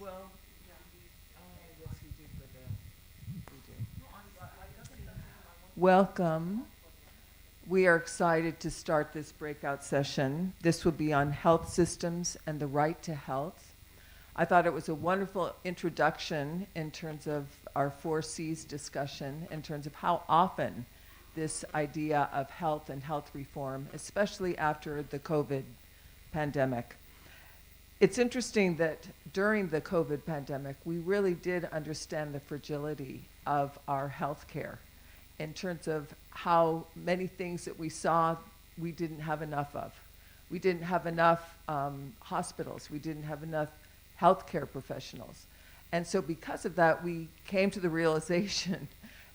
Well, yes, we do, but we do. Welcome. We are excited to start this breakout session. This will be on health systems and the right to health. I thought it was a wonderful introduction in terms of our 4Cs discussion, in terms of how often this idea of health and health reform, especially after the COVID pandemic. It's interesting that during the COVID pandemic, we really did understand the fragility of our healthcare in terms of how many things that we saw we didn't have enough of. We didn't have enough hospitals. We didn't have enough healthcare professionals. And so because of that, we came to the realization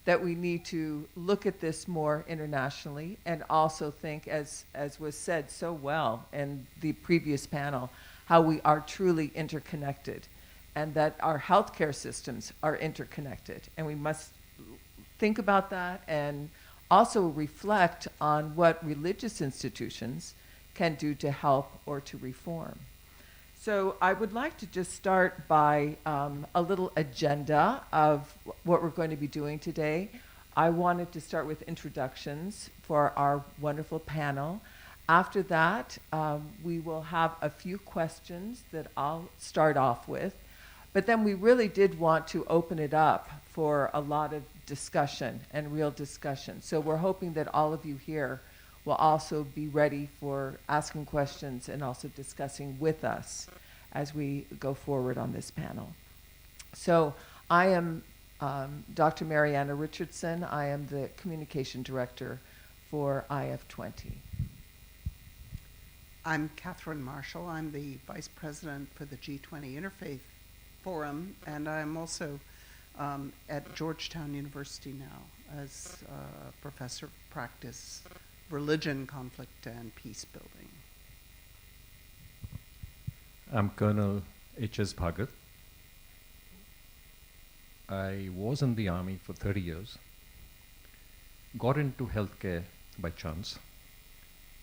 that we need to look at this more internationally and also think, as was said so well in the previous panel, how we are truly interconnected and that our healthcare systems are interconnected. And we must think about that and also reflect on what religious institutions can do to help or to reform. So I would like to just start by a little agenda of what we're going to be doing today. I wanted to start with introductions for our wonderful panel. After that, we will have a few questions that I'll start off with. But then we really did want to open it up for a lot of discussion and real discussion. So we're hoping that all of you here will also be ready for asking questions and also discussing with us as we go forward on this panel. So I am Dr. Marianna Richardson. I am the Communication Director for IF20. I'm Katherine Marshall. I'm the Vice President for the G20 Interfaith Forum, and I'm also at Georgetown University now as Professor of Practice, Religion, Conflict, and Peace Building. I'm Colonel H.S. Bhagat. I was in the Army for 30 years, got into healthcare by chance,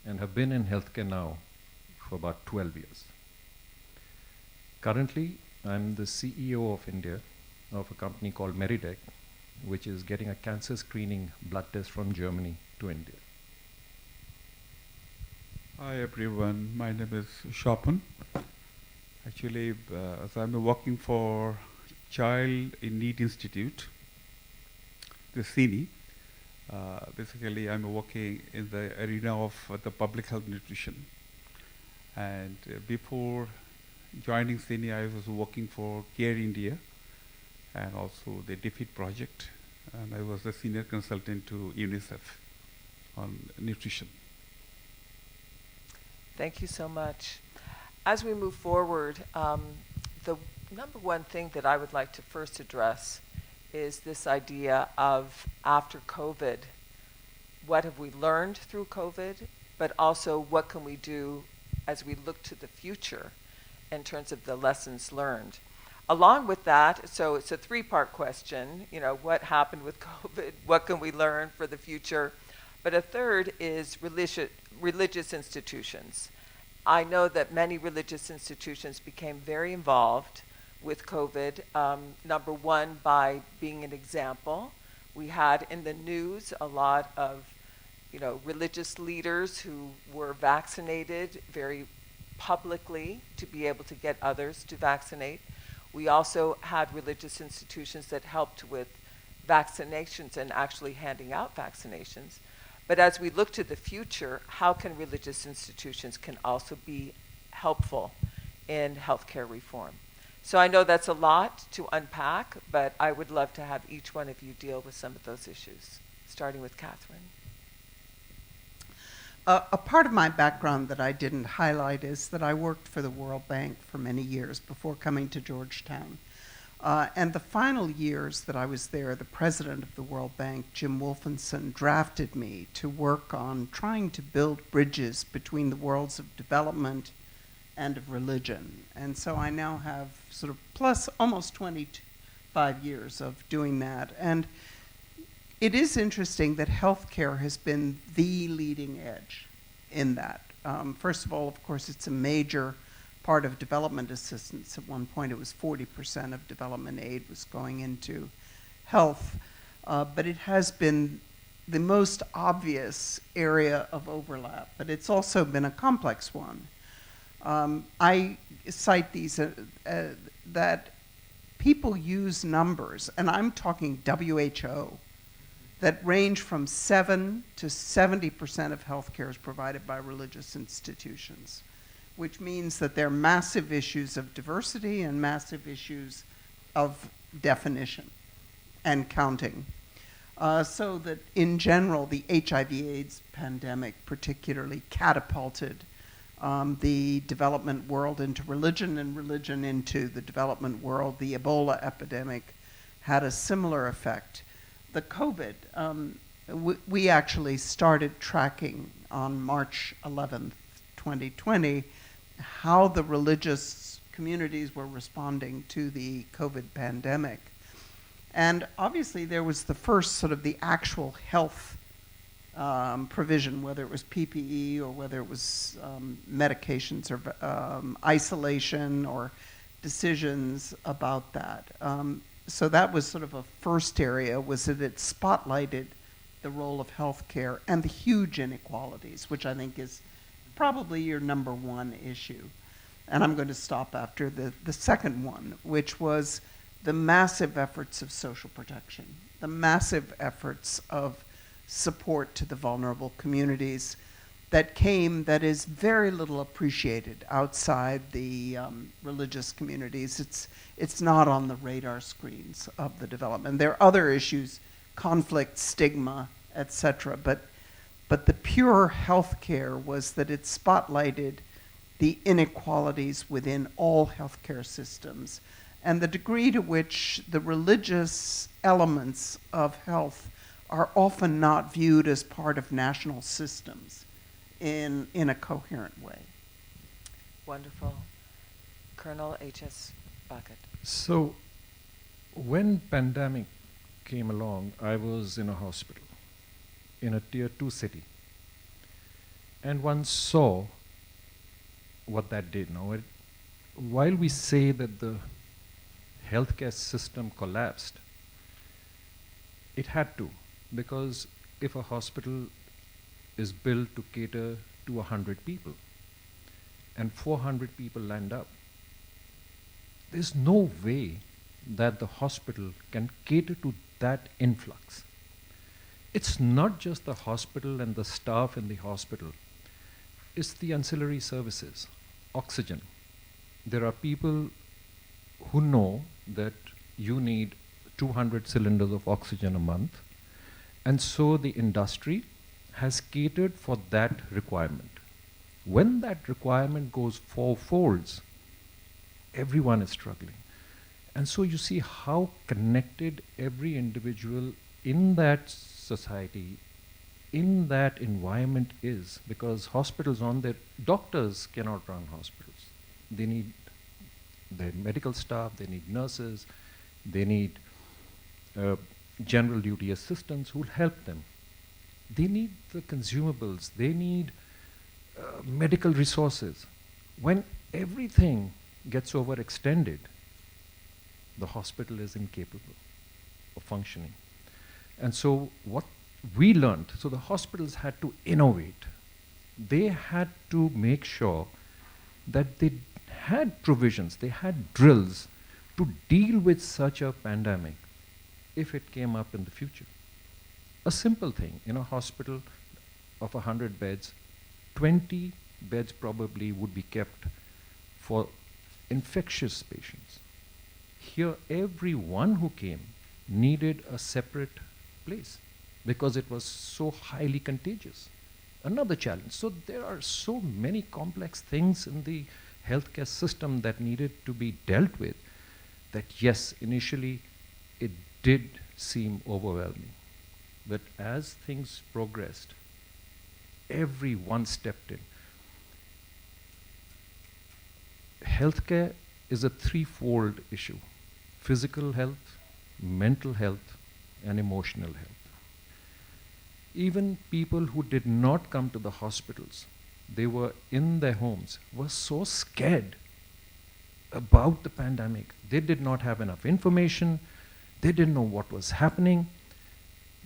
and have been in healthcare now for about 12 years. Currently, I'm the CEO of India of a company called Medidect, which is getting a cancer screening blood test from Germany to India. Hi everyone, my name is Swapan. Actually, so I'm working for Child in Need Institute, the CINI. Basically, I'm working in the arena of the public health nutrition. And before joining CINI, I was working for Care India and also the Defeat Project. And I was a senior consultant to UNICEF on nutrition. Thank you so much. As we move forward, the number one thing that I would like to first address is this idea of after COVID, what have we learned through COVID, but also what can we do as we look to the future in terms of the lessons learned. Along with that, so it's a three-part question, what happened with COVID, what can we learn for the future, but a third is religious institutions. I know that many religious institutions became very involved with COVID, number one, by being an example. We had in the news a lot of religious leaders who were vaccinated very publicly to be able to get others to vaccinate. We also had religious institutions that helped with vaccinations and actually handing out vaccinations. But as we look to the future, how can religious institutions can also be helpful in healthcare reform? So I know that's a lot to unpack, but I would love to have each one of you deal with some of those issues, starting with Katherine. A part of my background that I didn't highlight is that I worked for the World Bank for many years before coming to Georgetown. And the final years that I was there, the president of the World Bank, Jim Wolfenson, drafted me to work on trying to build bridges between the worlds of development and of religion. And so I now have sort of plus almost 25 years of doing that. And it is interesting that healthcare has been the leading edge in that. First of all, of course, it's a major part of development assistance. At one point, it was 40% of development aid was going into health, but it has been the most obvious area of overlap, but it's also been a complex one. I cite these that people use numbers, and I'm talking WHO, that range from 7 to 70% of healthcare is provided by religious institutions, which means that there are massive issues of diversity and massive issues of definition and counting. So that in general, the HIV/AIDS pandemic particularly catapulted the development world into religion and religion into the development world. The Ebola epidemic had a similar effect. The COVID, we actually started tracking on March 11th, 2020, how the religious communities were responding to the COVID pandemic. And obviously there was the first sort of the actual health provision, whether it was PPE or whether it was medications or isolation or decisions about that. So that was sort of a first area, was that it spotlighted the role of healthcare and the huge inequalities, which I think is probably your number one issue. And I'm going to stop after the second one, which was the massive efforts of social protection, the massive efforts of support to the vulnerable communities that came, that is very little appreciated outside the religious communities. It's not on the radar screens of the development. There are other issues, conflict, stigma, etc. But the pure healthcare was that it spotlighted the inequalities within all healthcare systems and the degree to which the religious elements of health are often not viewed as part of national systems in a coherent way. Wonderful. Colonel H.S. Bhagat. So when pandemic came along, I was in a hospital in a tier 2 city. And one saw what that did. Now, while we say that the healthcare system collapsed, it had to, because if a hospital is built to cater to 100 people and 400 people land up, there's no way that the hospital can cater to that influx. It's not just the hospital and the staff in the hospital, it's the ancillary services, oxygen. There are people who know that you need 200 cylinders of oxygen a month, and so the industry has catered for that requirement. When that requirement goes fourfolds, everyone is struggling. And so you see how connected every individual in that society, in that environment is, because hospitals doctors cannot run hospitals. They need their medical staff, they need nurses, they need general duty assistants who will help them. They need the consumables, they need medical resources. When everything gets overextended, the hospital is incapable of functioning. And so what we learned, so the hospitals had to innovate. They had to make sure that they had provisions, they had drills to deal with such a pandemic if it came up in the future. A simple thing, in a hospital of 100 beds, 20 beds probably would be kept for infectious patients. Here, everyone who came needed a separate place because it was so highly contagious. Another challenge. So there are so many complex things in the healthcare system that needed to be dealt with that, yes, initially it did seem overwhelming. But as things progressed, everyone stepped in. Healthcare is a threefold issue: physical health, mental health, and emotional health. Even people who did not come to the hospitals, they were in their homes, were so scared about the pandemic. They did not have enough information. They didn't know what was happening.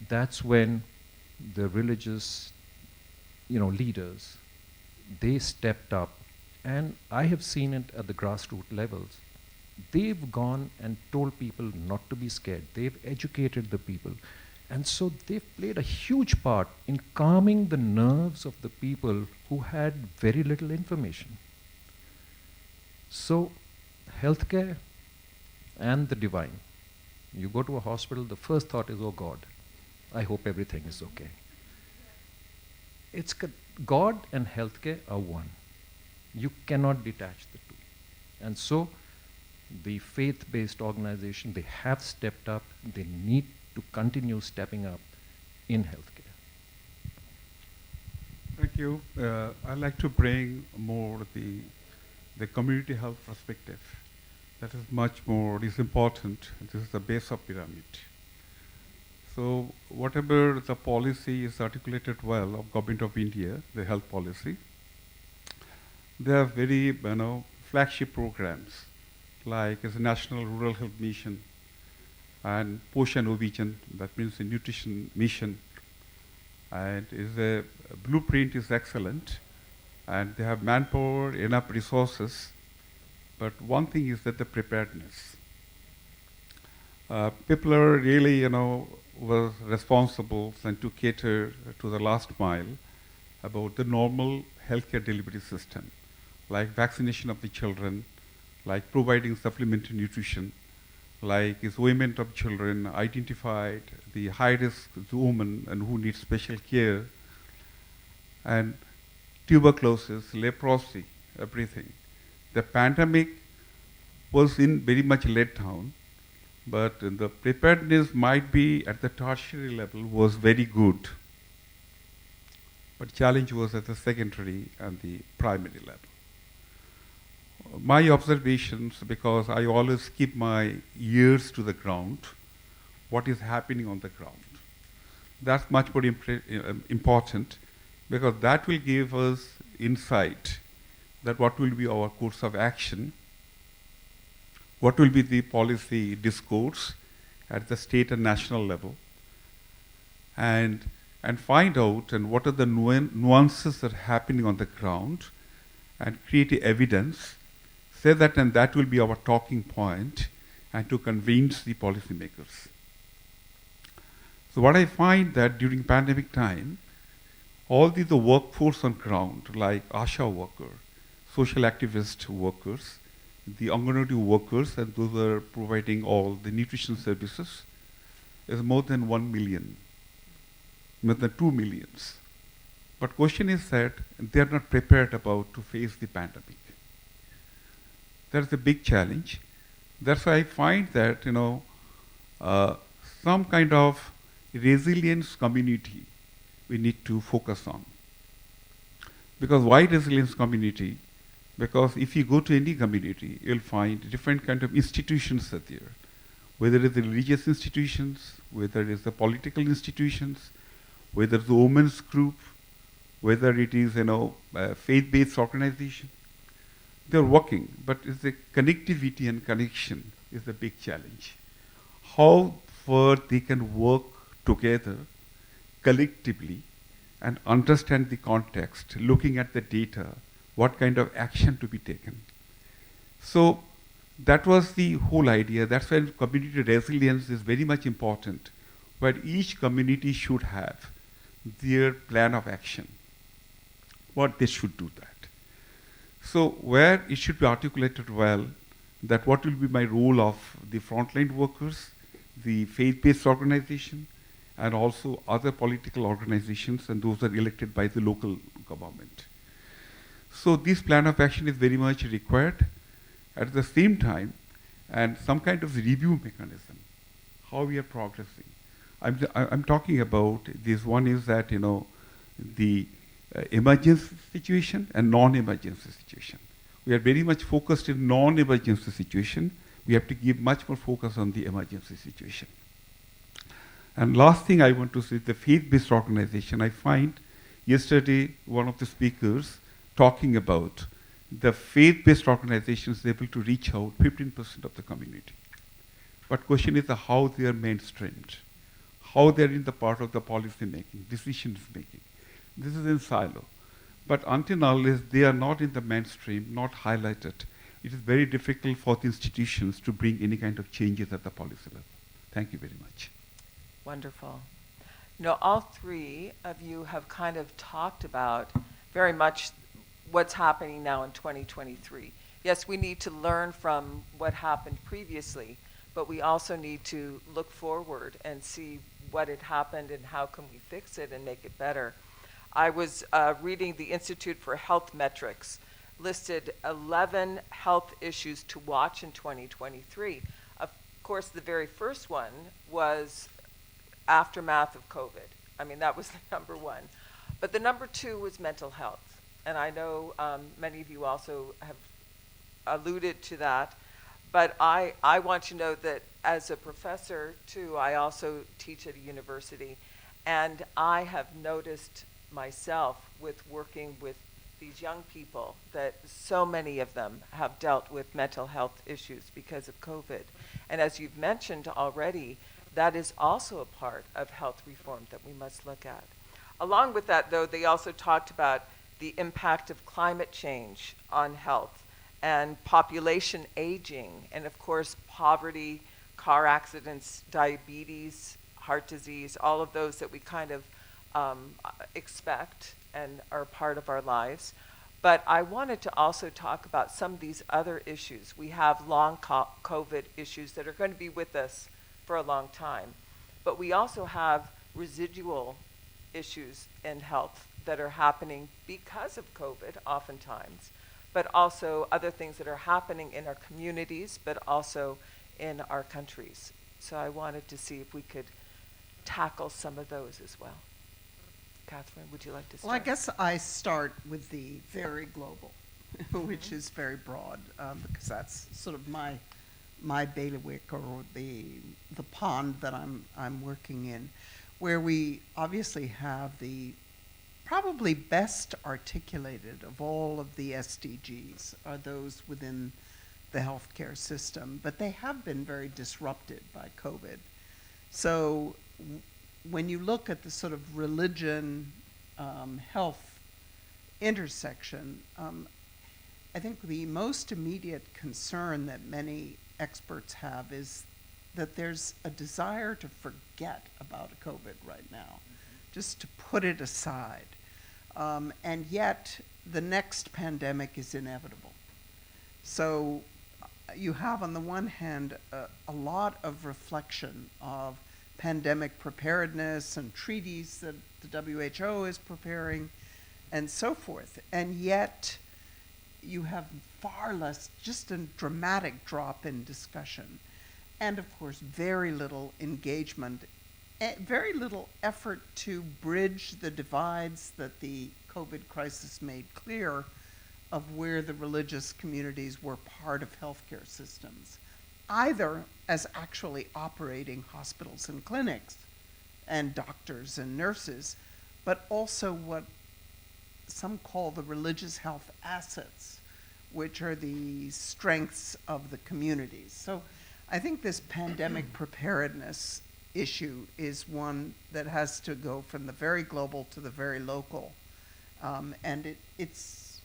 That's when the religious, leaders, they stepped up. And I have seen it at the grassroots levels. They've gone and told people not to be scared. They've educated the people. And so they've played a huge part in calming the nerves of the people who had very little information. So, healthcare and the divine. You go to a hospital, the first thought is, oh God, I hope everything is okay. God and healthcare are one. You cannot detach the two. And so, the faith-based organization, they have stepped up. They need to continue stepping up in healthcare. Thank you. I'd like to bring more the community health perspective. That is much more is important. This is the base of pyramid. So whatever the policy is articulated well of Government of India, the health policy, there are very flagship programs like as a National Rural Health Mission and Poshan Vision, that means the nutrition mission, and blueprint is excellent, and they have manpower, enough resources, but one thing is that the preparedness. People are really, were responsible and to cater to the last mile about the normal healthcare delivery system, like vaccination of the children, like providing supplementary nutrition, like is women of children identified, the high-risk women and who need special care, and tuberculosis, leprosy, everything. The pandemic was in very much let down, but the preparedness might be at the tertiary level was very good. But challenge was at the secondary and the primary level. My observations, because I always keep my ears to the ground, what is happening on the ground. That's much more important, because that will give us insight that what will be our course of action, what will be the policy discourse at the state and national level, and find out and what are the nuances that are happening on the ground, and create evidence, say that, and that will be our talking point, and to convince the policymakers. So what I find that during pandemic time, all the workforce on ground, like ASHA worker, social activist workers, the Anganwadi workers, and those are providing all the nutrition services, is more than 1 million, more than 2 millions. But question is that they are not prepared about to face the pandemic. That's a big challenge. That's why I find that some kind of resilience community we need to focus on. Because why resilience community? Because if you go to any community, you'll find different kind of institutions are there. Whether it's the religious institutions, whether it's the political institutions, whether it's the women's group, whether it is a faith-based organization. They're working, but it's the connectivity and connection is the big challenge. How far they can work together collectively and understand the context, looking at the data, what kind of action to be taken. So that was the whole idea. That's why community resilience is very much important, where each community should have their plan of action, what they should do that. So where it should be articulated well, that what will be my role of the frontline workers, the faith-based organization, and also other political organizations, and those are elected by the local government. So this plan of action is very much required. At the same time, and some kind of review mechanism, how we are progressing. I'm talking about this one is that, the emergency situation and non-emergency situation. We are very much focused in non-emergency situation. We have to give much more focus on the emergency situation. And last thing I want to say, the faith-based organization, I find yesterday one of the speakers talking about the faith-based organization is able to reach out 15% of the community. But question is how they are mainstreamed, how they are in the part of the policy making, decisions making. This is in silo. But until now, unless they are not in the mainstream, not highlighted, it is very difficult for the institutions to bring any kind of changes at the policy level. Thank you very much. Wonderful. You know, all three of you have kind of talked about very much what's happening now in 2023. Yes, we need to learn from what happened previously, but we also need to look forward and see what had happened and how can we fix it and make it better. I was reading the Institute for Health Metrics listed 11 health issues to watch in 2023. Of course, the very first one was aftermath of COVID. I mean, that was the number one. But the number two was mental health. And I know many of you also have alluded to that. But I want to know that as a professor, too, I also teach at a university. And I have noticed myself with working with these young people that so many of them have dealt with mental health issues because of COVID. And as you've mentioned already, that is also a part of health reform that we must look at. Along with that, though, they also talked about the impact of climate change on health and population aging, and of course, poverty, car accidents, diabetes, heart disease, all of those that we kind of expect and are part of our lives. But I wanted to also talk about some of these other issues. We have long COVID issues that are going to be with us for a long time. But we also have residual issues in health that are happening because of COVID oftentimes, but also other things that are happening in our communities, but also in our countries. So I wanted to see if we could tackle some of those as well. Catherine, would you like to start? Well, I guess I start with the very global, which is very broad, because that's sort of my bailiwick, or the pond that I'm working in, where we obviously have the probably best articulated of all of the SDGs are those within the healthcare system, but they have been very disrupted by COVID. So when you look at the sort of religion health intersection, I think the most immediate concern that many experts have is that there's a desire to forget about COVID right now, just to put it aside. And yet, the next pandemic is inevitable. So you have, on the one hand, a lot of reflection of pandemic preparedness and treaties that the WHO is preparing and so forth. And yet, you have far less, just a dramatic drop in discussion. And of course, very little engagement, very little effort to bridge the divides that the COVID crisis made clear of where the religious communities were part of healthcare systems, either as actually operating hospitals and clinics and doctors and nurses, but also what some call the religious health assets, which are the strengths of the communities. So I think this pandemic preparedness issue is one that has to go from the very global to the very local. And it's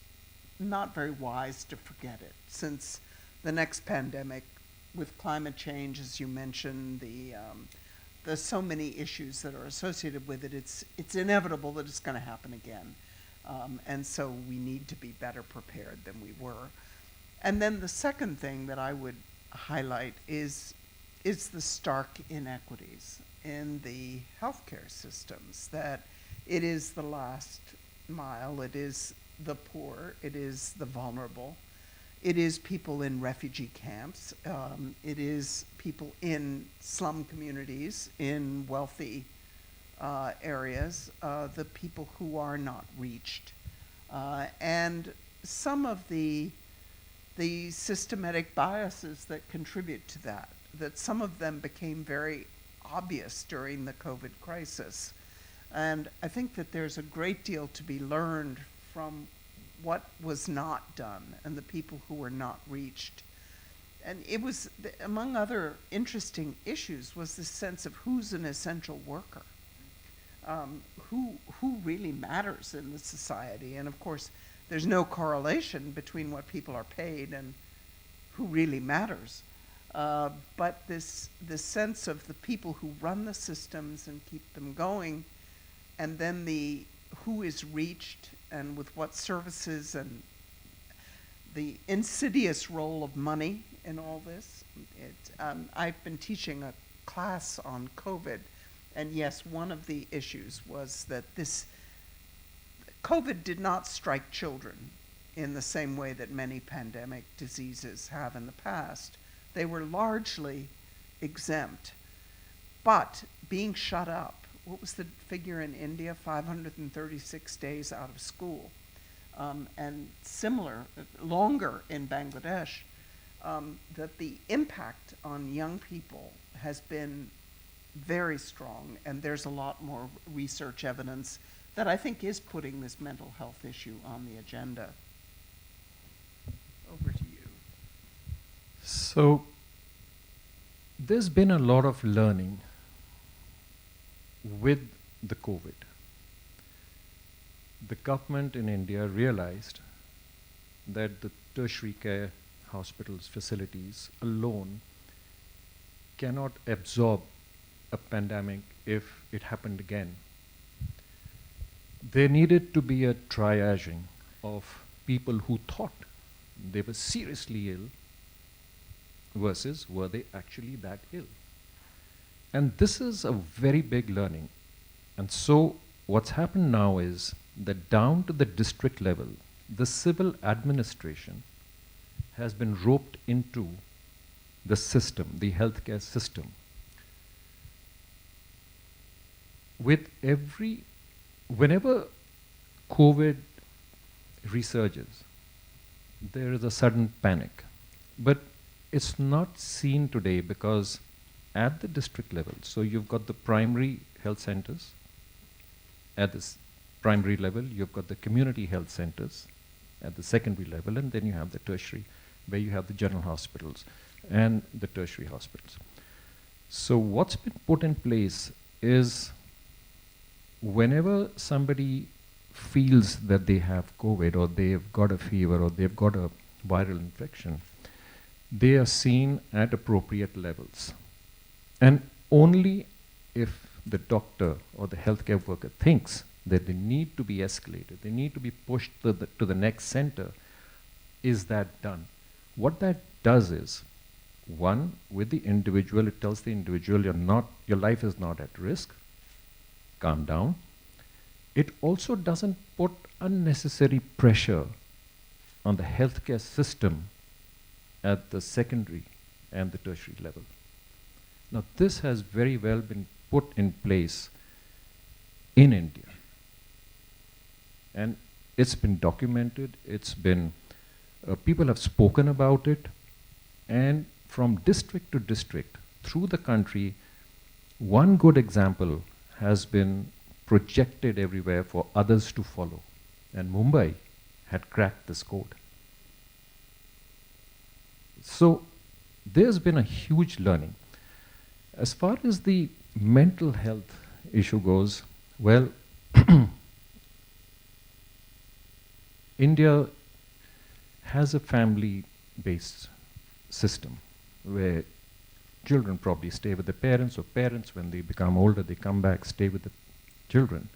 not very wise to forget it, since the next pandemic, with climate change, as you mentioned, there's so many issues that are associated with it. It's inevitable that it's going to happen again. And so we need to be better prepared than we were. And then the second thing that I would highlight is the stark inequities in the healthcare systems, that it is the last mile, it is the poor, it is the vulnerable, it is people in refugee camps, it is people in slum communities, in wealthy areas, the people who are not reached. And some of the systematic biases that contribute to that some of them became very obvious during the COVID crisis. And I think that there's a great deal to be learned from what was not done and the people who were not reached. And it was, among other interesting issues, was this sense of who's an essential worker, who really matters in the society. And of course, there's no correlation between what people are paid and who really matters. But this sense of the people who run the systems and keep them going, and then the who is reached and with what services, and the insidious role of money in all this. I've been teaching a class on COVID, and yes, one of the issues was that COVID did not strike children in the same way that many pandemic diseases have in the past. They were largely exempt. But being shut up, what was the figure in India? 536 days out of school. And similar, longer in Bangladesh, that the impact on young people has been very strong, and there's a lot more research evidence that I think is putting this mental health issue on the agenda. Over to you. So, there's been a lot of learning with the COVID. The government in India realized that the tertiary care hospitals, facilities alone cannot absorb a pandemic if it happened again. There needed to be a triaging of people who thought they were seriously ill versus were they actually that ill. And this is a very big learning. And so what's happened now is that down to the district level, the civil administration has been roped into the system, the healthcare system. Whenever COVID resurges, there is a sudden panic. But it's not seen today because at the district level, so you've got the primary health centers. At this primary level, you've got the community health centers at the secondary level, and then you have the tertiary, where you have the general hospitals and the tertiary hospitals. So what's been put in place is whenever somebody feels that they have COVID or they've got a fever or they've got a viral infection, they are seen at appropriate levels. And only if the doctor or the healthcare worker thinks that they need to be escalated, they need to be pushed to the next center, is that done. What that does is, one, with the individual, it tells the individual your life is not at risk, calm down. It also doesn't put unnecessary pressure on the healthcare system at the secondary and the tertiary level. Now, this has very well been put in place in India. And it's been documented, it's been, people have spoken about it, and from district to district, through the country, one good example has been projected everywhere for others to follow. And Mumbai had cracked this code. So there's been a huge learning. As far as the mental health issue goes, well, India has a family-based system where children probably stay with the parents, or parents, when they become older, they come back, stay with the children.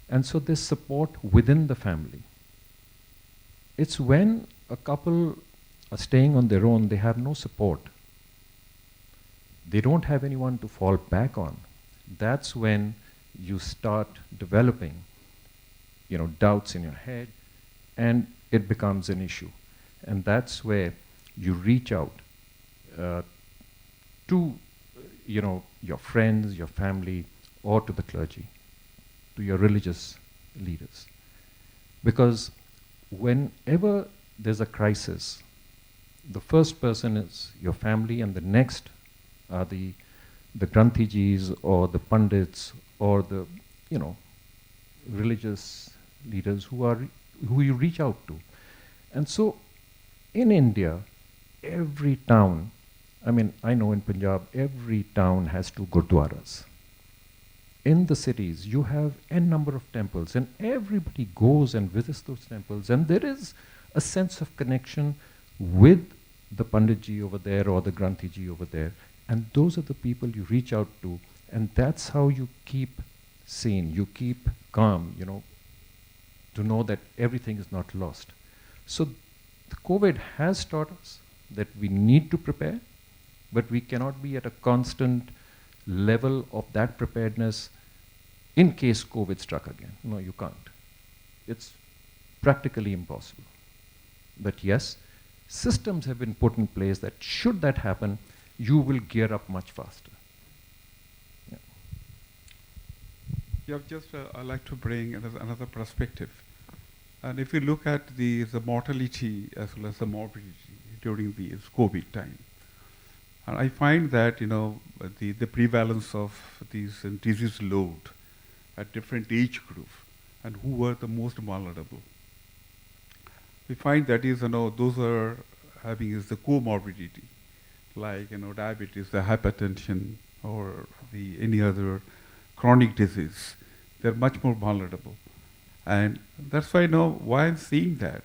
And so there's support within the family. It's when a couple are staying on their own, they have no support. They don't have anyone to fall back on. That's when you start developing, doubts in your head, and it becomes an issue. And that's where you reach out to, your friends, your family, or to the clergy, to your religious leaders. Because whenever there's a crisis, the first person is your family, and the next are the Granthijis or the Pandits or the, religious leaders who who you reach out to. And so in India, every town, I mean, I know in Punjab, every town has 2 gurdwaras. In the cities, you have n number of temples, and everybody goes and visits those temples, and there is a sense of connection with the Panditji over there or the Granthiji over there, and those are the people you reach out to, and that's how you keep sane, you keep calm, you know, to know that everything is not lost. So the COVID has taught us that we need to prepare, but we cannot be at a constant level of that preparedness in case COVID struck again. No, you can't. It's practically impossible. But yes, systems have been put in place that should that happen, you will gear up much faster. Yeah. Yeah, just I'd like to bring another perspective. And if you look at the mortality as well as the morbidity during the COVID time, and I find that, you know, the prevalence of these disease load at different age group and who were the most vulnerable. We find that is, you know, those are having is the comorbidity, like, you know, diabetes, the hypertension, or the any other chronic disease. They're much more vulnerable. And that's why, you know, why I'm saying that.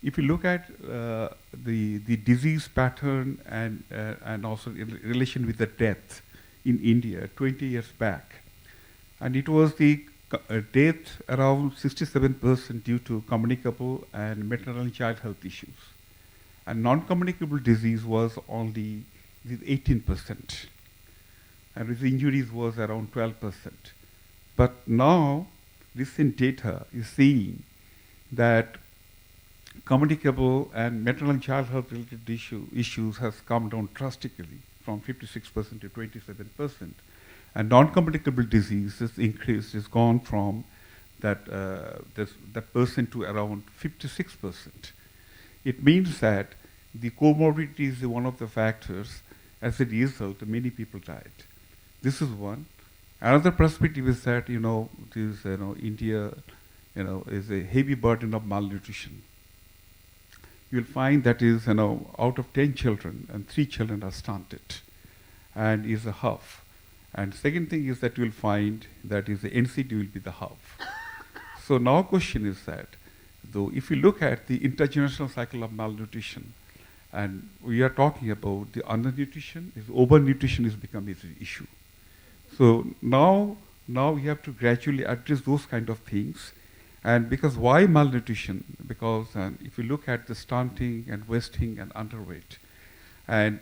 If you look at the disease pattern and also in relation with the death in India 20 years back, and it was the death around 67% due to communicable and maternal and child health issues. And non-communicable disease was only 18%. And with injuries was around 12%. But now, recent data is saying that communicable and maternal and child health related issues has come down drastically from 56% to 27%. And non-communicable disease has increased, has gone from that percent to around 56%. It means that the comorbidity is one of the factors. As a result, many people died. This is one. Another perspective is that, you know, this, you know, India, you know, is a heavy burden of malnutrition. You'll find that is, you know, out of 10 children, and 3 children are stunted, and is a half. And second thing is that you'll find that is the NCD will be the half. So now question is that, though, if you look at the intergenerational cycle of malnutrition, and we are talking about the undernutrition, is overnutrition is becoming an issue. So now we have to gradually address those kind of things. And because why malnutrition? Because if you look at the stunting and wasting and underweight, and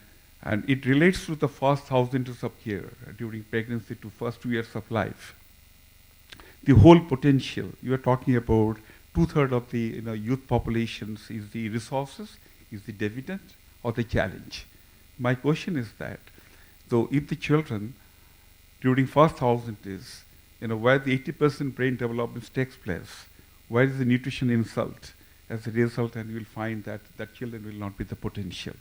it relates to the first 1,000 years of care during pregnancy to first 2 years of life. The whole potential, you are talking about 2/3 of the, you know, youth populations is the resources, is the dividend, or the challenge. My question is that, though if the children during first 1,000 is, you know, where the 80% brain development takes place, where is the nutrition insult as a result, and you will find that children will not be the potential.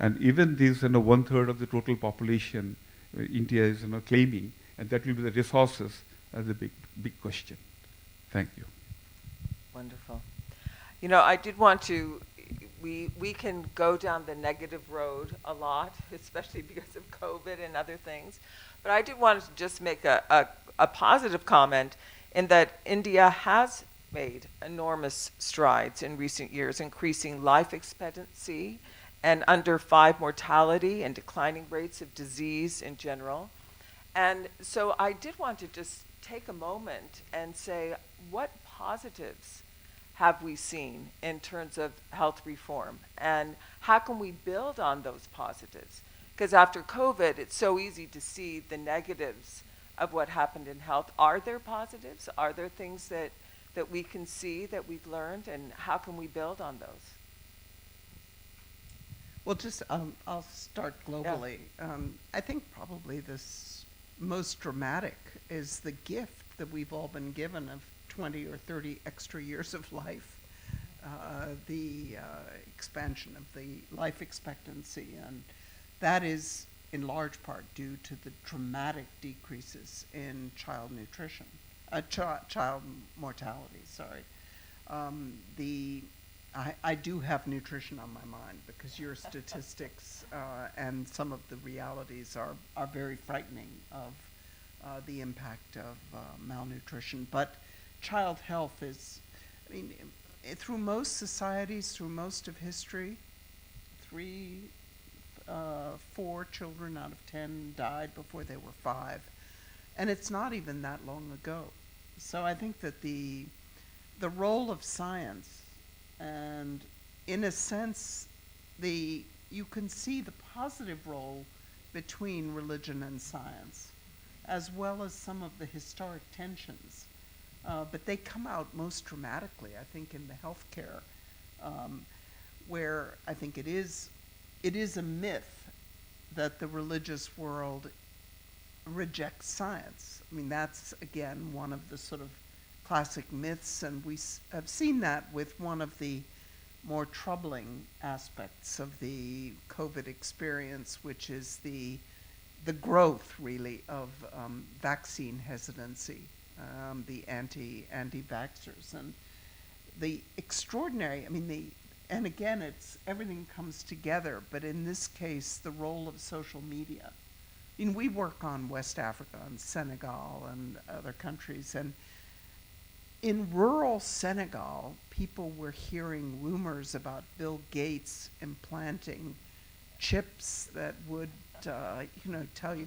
And even this, you know, 1/3 of the total population, India is, you know, claiming, and that will be the resources as a big question. Thank you. Wonderful. You know, I did want to, we can go down the negative road a lot, especially because of COVID and other things. But I did want to just make a positive comment in that India has made enormous strides in recent years, increasing life expectancy and under 5 mortality and declining rates of disease in general. And so I did want to just take a moment and say, what positives have we seen in terms of health reform? And how can we build on those positives? Because after COVID, it's so easy to see the negatives of what happened in health. Are there positives? Are there things that we can see that we've learned? And how can we build on those? Well, just I'll start globally. Yeah. I think probably this most dramatic is the gift that we've all been given of 20 or 30 extra years of life, the expansion of the life expectancy, and that is in large part due to the dramatic decreases in child nutrition, child mortality, sorry. I do have nutrition on my mind because your statistics and some of the realities are very frightening of the impact of malnutrition. But child health is, I mean, through most societies, through most of history, 4 children out of 10 died before they were 5. And it's not even that long ago. So I think that the role of science, and in a sense, you can see the positive role between religion and science, as well as some of the historic tensions. But they come out most dramatically, I think, in the healthcare, where I think it is a myth that the religious world rejects science. I mean, that's, again, one of the sort of classic myths, and we have seen that with one of the more troubling aspects of the COVID experience, which is the growth, really, of vaccine hesitancy, the anti-vaxxers, and the extraordinary, I mean, and again, everything comes together, but in this case, the role of social media. I mean, we work on West Africa and Senegal and other countries, and in rural Senegal, people were hearing rumors about Bill Gates implanting chips that would, tell you,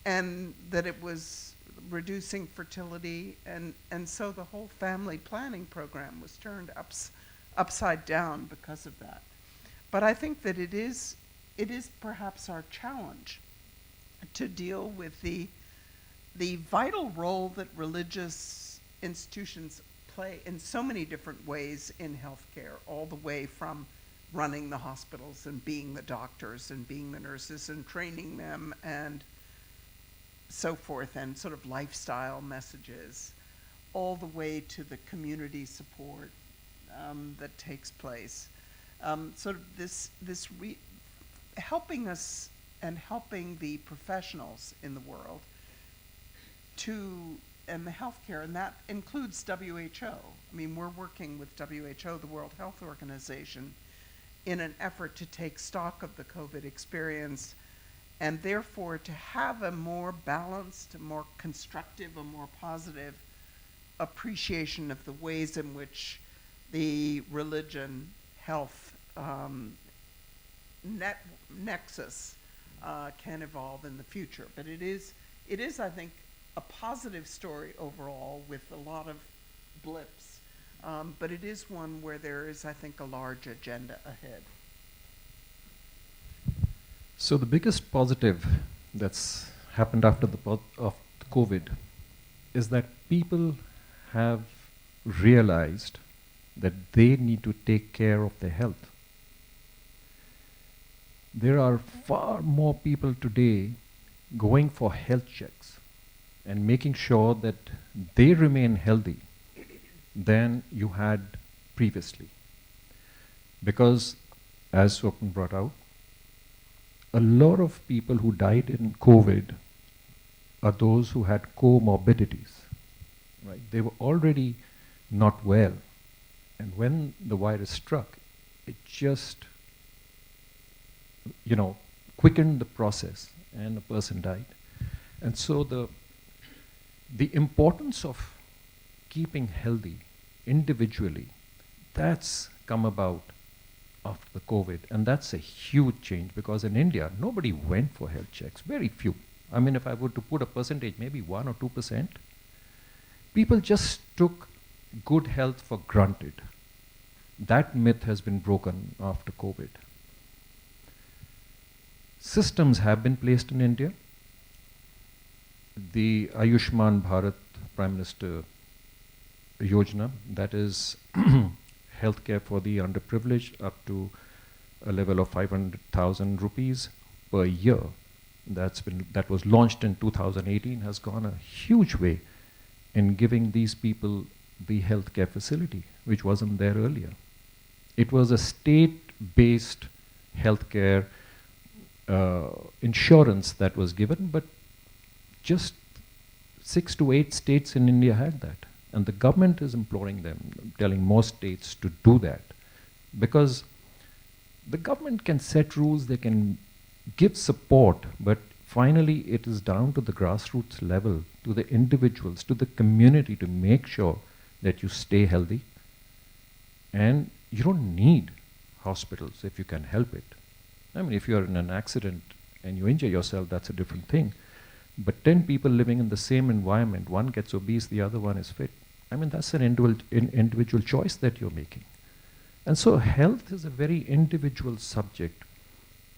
and that it was reducing fertility, and so the whole family planning program was turned upside down because of that. But I think that it is perhaps our challenge to deal with the vital role that religious institutions play in so many different ways in healthcare, all the way from running the hospitals and being the doctors and being the nurses and training them and so forth, and sort of lifestyle messages, all the way to the community support that takes place. Sort of helping us and helping the professionals in the world and the healthcare, and that includes WHO. I mean, we're working with WHO, the World Health Organization, in an effort to take stock of the COVID experience, and therefore to have a more balanced, a more constructive, a more positive appreciation of the ways in which the religion health nexus can evolve in the future. But it is, I think, a positive story overall with a lot of blips, but it is one where there is, I think, a large agenda ahead. So the biggest positive that's happened after the COVID is that people have realized that they need to take care of their health. There are far more people today going for health checks and making sure that they remain healthy than you had previously. Because, as Swapan brought out, a lot of people who died in COVID are those who had comorbidities. Right? They were already not well. And when the virus struck, it just, quickened the process, and a person died. And so the importance of keeping healthy individually, that's come about after the COVID, and that's a huge change, because in India, nobody went for health checks, very few. I mean, if I were to put a percentage, maybe 1 or 2%, people just took good health for granted. That myth has been broken after COVID. Systems have been placed in India. The Ayushman Bharat Prime Minister Yojana, that is healthcare for the underprivileged, up to a level of 500,000 rupees per year. That was launched in 2018, has gone a huge way in giving these people the healthcare facility, which wasn't there earlier. It was a state-based healthcare insurance that was given, but just 6 to 8 states in India had that. And the government is imploring them, telling most states to do that. Because the government can set rules, they can give support, but finally it is down to the grassroots level, to the individuals, to the community to make sure that you stay healthy. And you don't need hospitals if you can help it. I mean, if you're in an accident and you injure yourself, that's a different thing. But 10 people living in the same environment, one gets obese, the other one is fit. I mean, that's an individual choice that you're making. And so health is a very individual subject.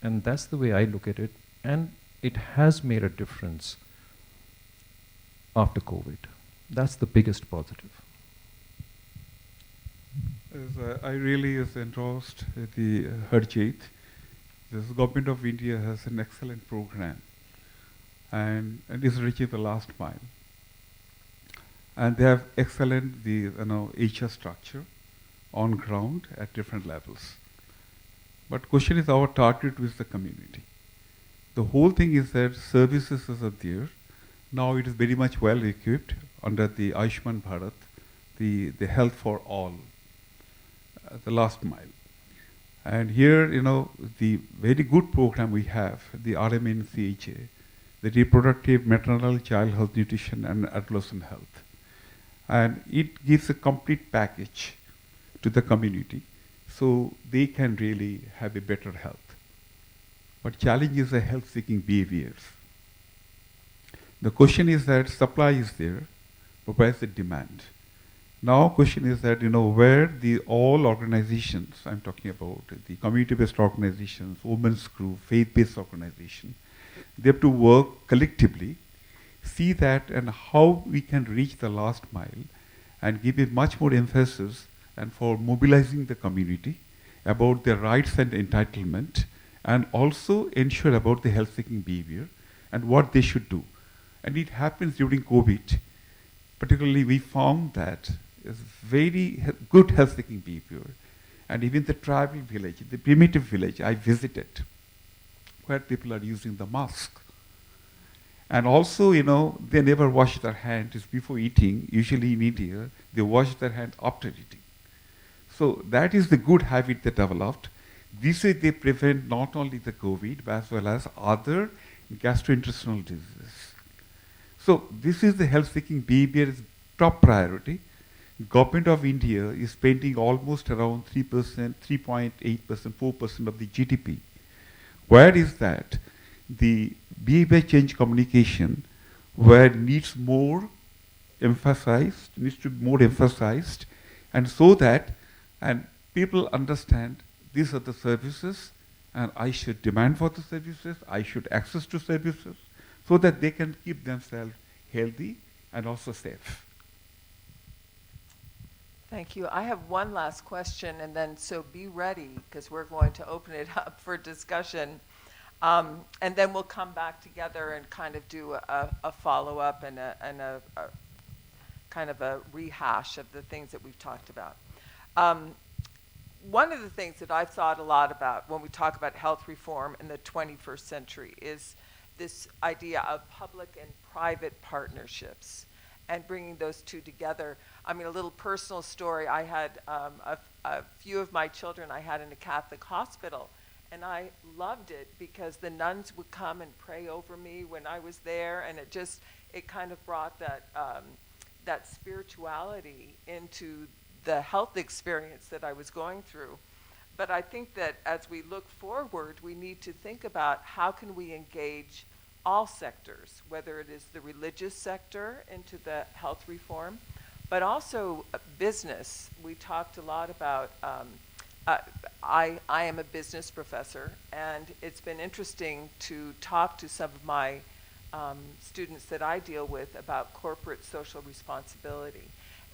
And that's the way I look at it. And it has made a difference after COVID. That's the biggest positive. I really is endorsed the Harjit. The government of India has an excellent program, and is reaching the last mile. And they have excellent HR structure on ground at different levels. But question is our target with the community. The whole thing is that services are there. Now it is very much well equipped under the Ayushman Bharat, the health for all, the last mile. And here, the very good program we have, the RMNCHA, the reproductive, maternal, child health, nutrition, and adolescent health. And it gives a complete package to the community so they can really have a better health. But challenge is the health-seeking behaviors. The question is that supply is there, but where is the demand? Now question is that, where all organizations, I'm talking about the community-based organizations, women's group, faith-based organization, they have to work collectively, see that and how we can reach the last mile and give a much more emphasis and for mobilizing the community about their rights and entitlement, and also ensure about the health-seeking behavior and what they should do. And it happens during COVID. Particularly, we found that is very good health-seeking behavior. And even the tribal village, the primitive village I visited, where people are using the mask. And also, they never wash their hands before eating. Usually in India, they wash their hands after eating. So that is the good habit they developed. This way they prevent not only the COVID, but as well as other gastrointestinal diseases. So this is the health-seeking behavior's top priority. Government of India is spending almost around 3%, 3.8%, 4% of the GDP. Where is that? The behavior change communication, where needs to be more emphasized, and so that and people understand these are the services, and I should demand for the services, I should access to services, so that they can keep themselves healthy and also safe. Thank you. I have one last question, and then so be ready, because we're going to open it up for discussion. And then we'll come back together and kind of do a follow-up and a kind of a rehash of the things that we've talked about. One of the things that I've thought a lot about when we talk about health reform in the 21st century is this idea of public and private partnerships and bringing those two together. I mean, a little personal story. I had a few of my children I had in a Catholic hospital, and I loved it because the nuns would come and pray over me when I was there, and it kind of brought that spirituality into the health experience that I was going through. But I think that as we look forward, we need to think about how can we engage all sectors, whether it is the religious sector into the health reform, but also business. We talked a lot about, I am a business professor, and it's been interesting to talk to some of my students that I deal with about corporate social responsibility.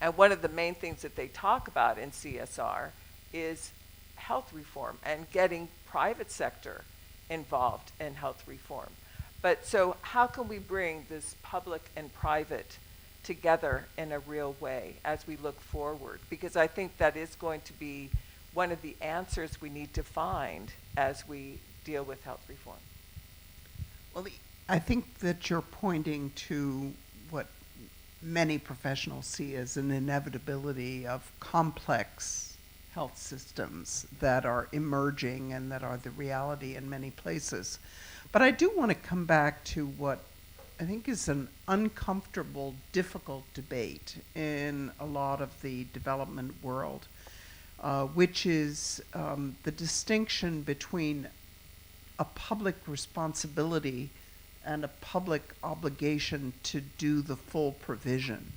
And one of the main things that they talk about in CSR is health reform and getting private sector involved in health reform. But so how can we bring this public and private together in a real way as we look forward? Because I think that is going to be one of the answers we need to find as we deal with health reform. Well, I think that you're pointing to what many professionals see as an inevitability of complex health systems that are emerging and that are the reality in many places. But I do want to come back to what I think is an uncomfortable, difficult debate in a lot of the development world, which is the distinction between a public responsibility and a public obligation to do the full provision.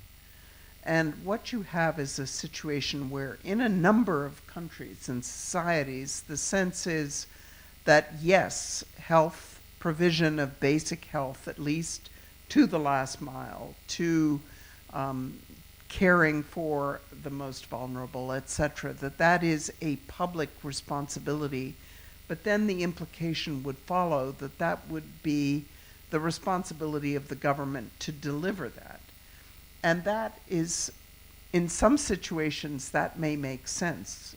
And what you have is a situation where in a number of countries and societies, the sense is that yes, health, provision of basic health, at least to the last mile, to caring for the most vulnerable, etc., that is a public responsibility. But then the implication would follow that that would be the responsibility of the government to deliver that. And that is, in some situations, that may make sense.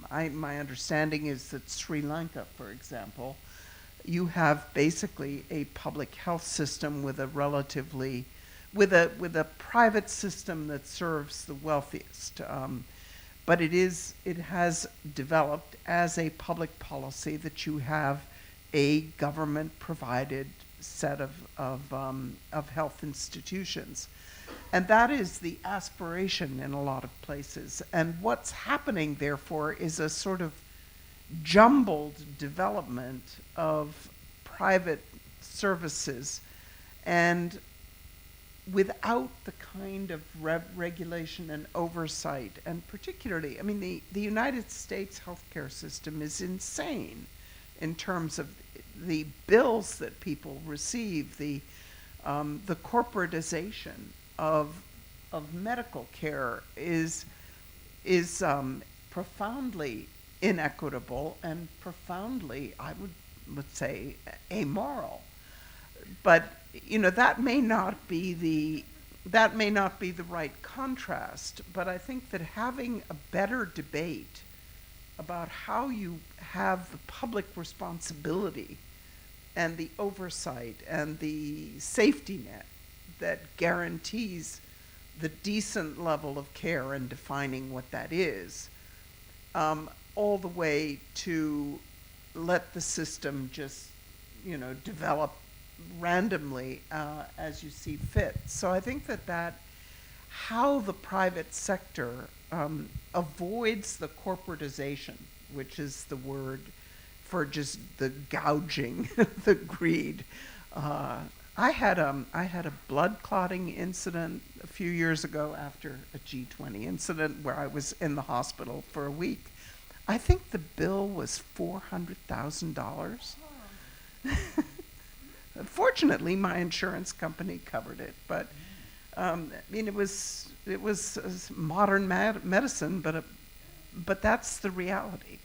My understanding is that Sri Lanka, for example, you have basically a public health system with a relatively, with a private system that serves the wealthiest. But it has developed as a public policy that you have a government-provided set of health institutions. And that is the aspiration in a lot of places. And what's happening, therefore, is a sort of jumbled development of private services, and without the kind of regulation and oversight. And particularly, I mean, the United States healthcare system is insane in terms of the bills that people receive, the corporatization of medical care is profoundly inequitable and profoundly, I would say, amoral. But that may not be the right contrast. But I think that having a better debate about how you have the public responsibility and the oversight and the safety net that guarantees the decent level of care and defining what that is, all the way to let the system just, develop randomly as you see fit. So I think that how the private sector avoids the corporatization, which is the word for just the gouging, the greed. I had a blood clotting incident a few years ago after a G20 incident where I was in the hospital for a week. I think the bill was $400,000. Fortunately, my insurance company covered it, but it was modern medicine, but that's the reality.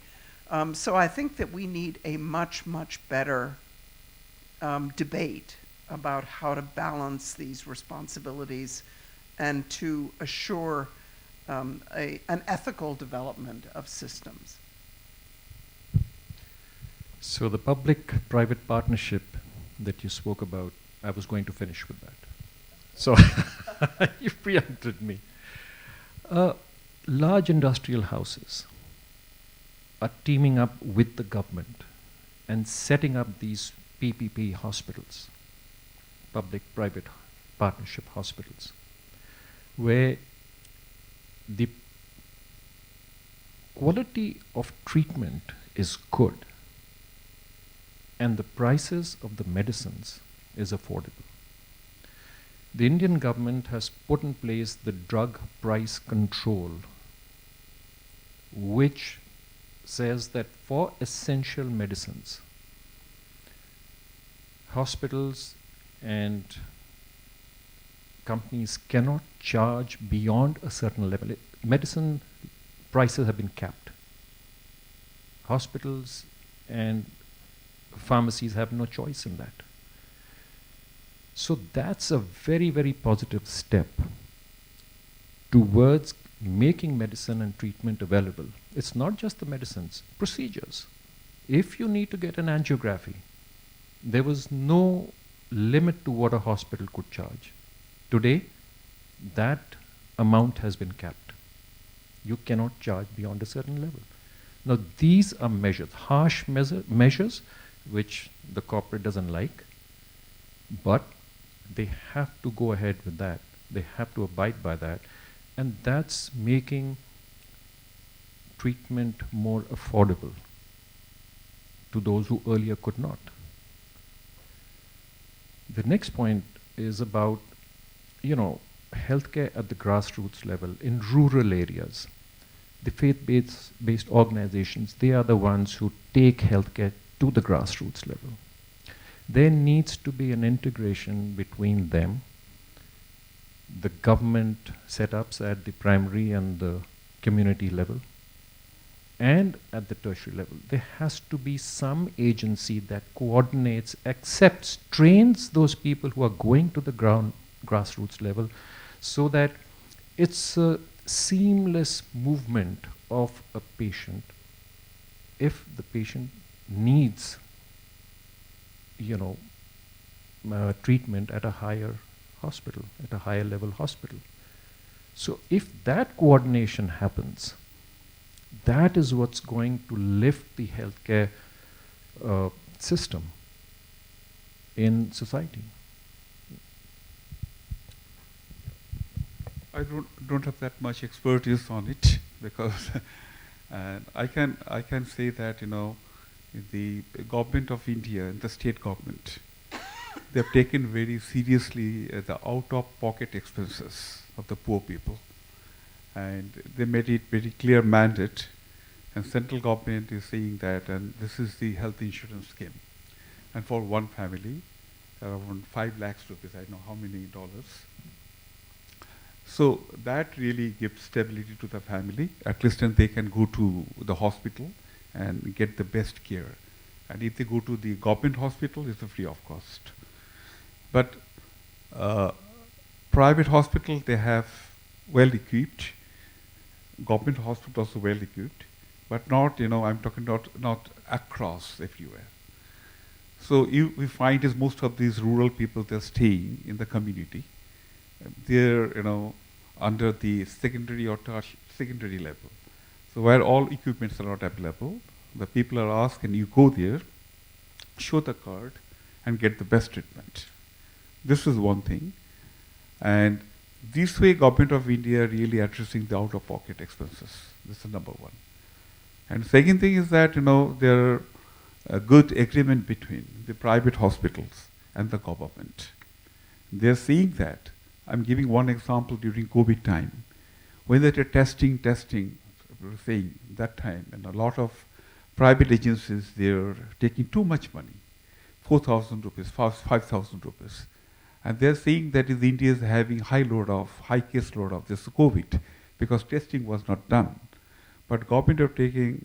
So I think that we need a much, much better debate about how to balance these responsibilities and to assure an ethical development of systems. So the public-private partnership that you spoke about, I was going to finish with that. So you preempted me. Large industrial houses are teaming up with the government and setting up these PPP hospitals, public-private partnership hospitals, where the quality of treatment is good and the prices of the medicines is affordable. The Indian government has put in place the drug price control, which says that for essential medicines, hospitals and companies cannot charge beyond a certain level. Medicine prices have been capped. Hospitals and pharmacies have no choice in that. So that's a very, very positive step towards making medicine and treatment available. It's not just the medicines, procedures. If you need to get an angiography, there was no limit to what a hospital could charge. Today, that amount has been capped. You cannot charge beyond a certain level. Now, these are measures, harsh measures, which the corporate doesn't like, but they have to go ahead with that. They have to abide by that. And that's making treatment more affordable to those who earlier could not. The next point is about, healthcare at the grassroots level in rural areas. The faith-based organizations, they are the ones who take healthcare to the grassroots level. There needs to be an integration between them, the government setups at the primary and the community level, and at the tertiary level. There has to be some agency that coordinates, accepts, trains those people who are going to the grassroots level, so that it's a seamless movement of a patient. If the patient needs, treatment at a higher hospital, at a higher level hospital. So if that coordination happens, that is what's going to lift the healthcare system in society. I don't have that much expertise on it, because I can say that the government of India and the state government, they have taken very seriously the out-of-pocket expenses of the poor people, and they made it very clear mandate. And central government is saying that, and this is the health insurance scheme, and for one family, around 5 lakhs rupees. I don't know how many dollars. So that really gives stability to the family. At least then they can go to the hospital and get the best care. And if they go to the government hospital, it's free of cost. But private hospital, they have well equipped. Government hospital also well equipped, but not, I'm talking not across everywhere. So we find is most of these rural people, they're staying in the community. They're, under the secondary or secondary level. So where all equipments are not available, the people are asked, can you go there, show the card, and get the best treatment. This is one thing. And this way, Government of India really addressing the out-of-pocket expenses. This is number one. And second thing is that, there are a good agreement between the private hospitals and the government. They're seeing that. I'm giving one example during COVID time. When they were testing, saying that time, and a lot of private agencies, they're taking too much money, 4,000 rupees, 5,000 rupees. And they're saying that India is having high case load of this COVID, because testing was not done. But government are taking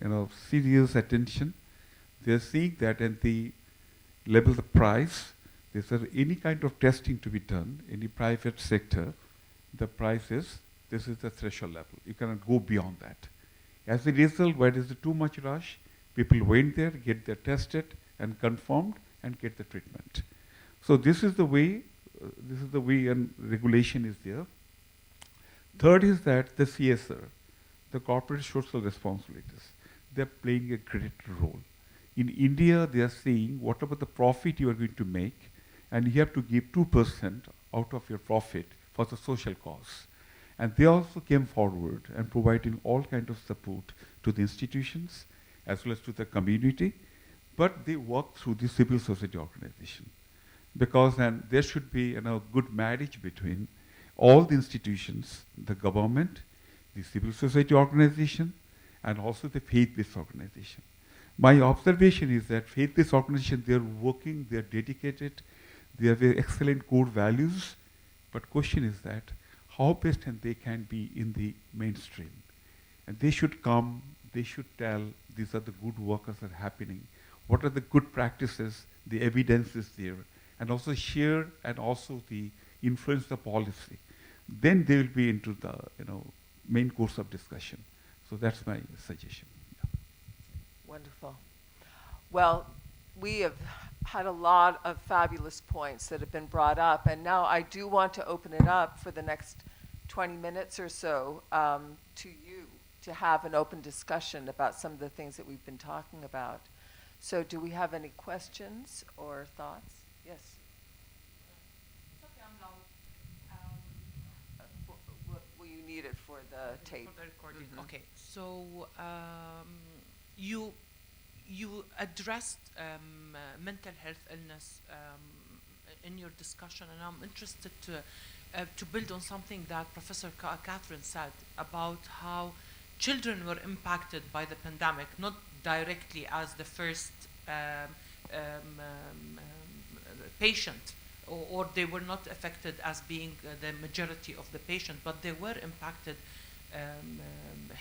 serious attention. They're seeing that at the level the price, there's any kind of testing to be done in the private sector, the price is, this is the threshold level. You cannot go beyond that. As a result, where there's too much rush, people went there, get their tested and confirmed, and get the treatment. So this is the way and regulation is there. Third is that the CSR, the corporate social responsibilities, they're playing a great role. In India, they are saying whatever the profit you are going to make, and you have to give 2% out of your profit for the social cause. And they also came forward and providing all kinds of support to the institutions as well as to the community, but they work through the civil society organization. Because then there should be good marriage between all the institutions, the government, the civil society organization, and also the faith-based organization. My observation is that faith-based organizations, they're working, they're dedicated, they have excellent core values, but question is that how best and they can be in the mainstream. And they should come, they should tell, these are the good workers that are happening, what are the good practices, the evidence is there, and also share and also the influence the policy. Then they will be into the main course of discussion. So that's my suggestion. Yeah. Wonderful. Well, we have had a lot of fabulous points that have been brought up, and now I do want to open it up for the next 20 minutes or so to you to have an open discussion about some of the things that we've been talking about. So do we have any questions or thoughts? Yes. Will you need it for the tape? For the recording. Mhm. Okay. So you addressed mental health illness in your discussion, and I'm interested to build on something that Professor Katherine said about how children were impacted by the pandemic, not directly as the first patient, or they were not affected as being the majority of the patient, but they were impacted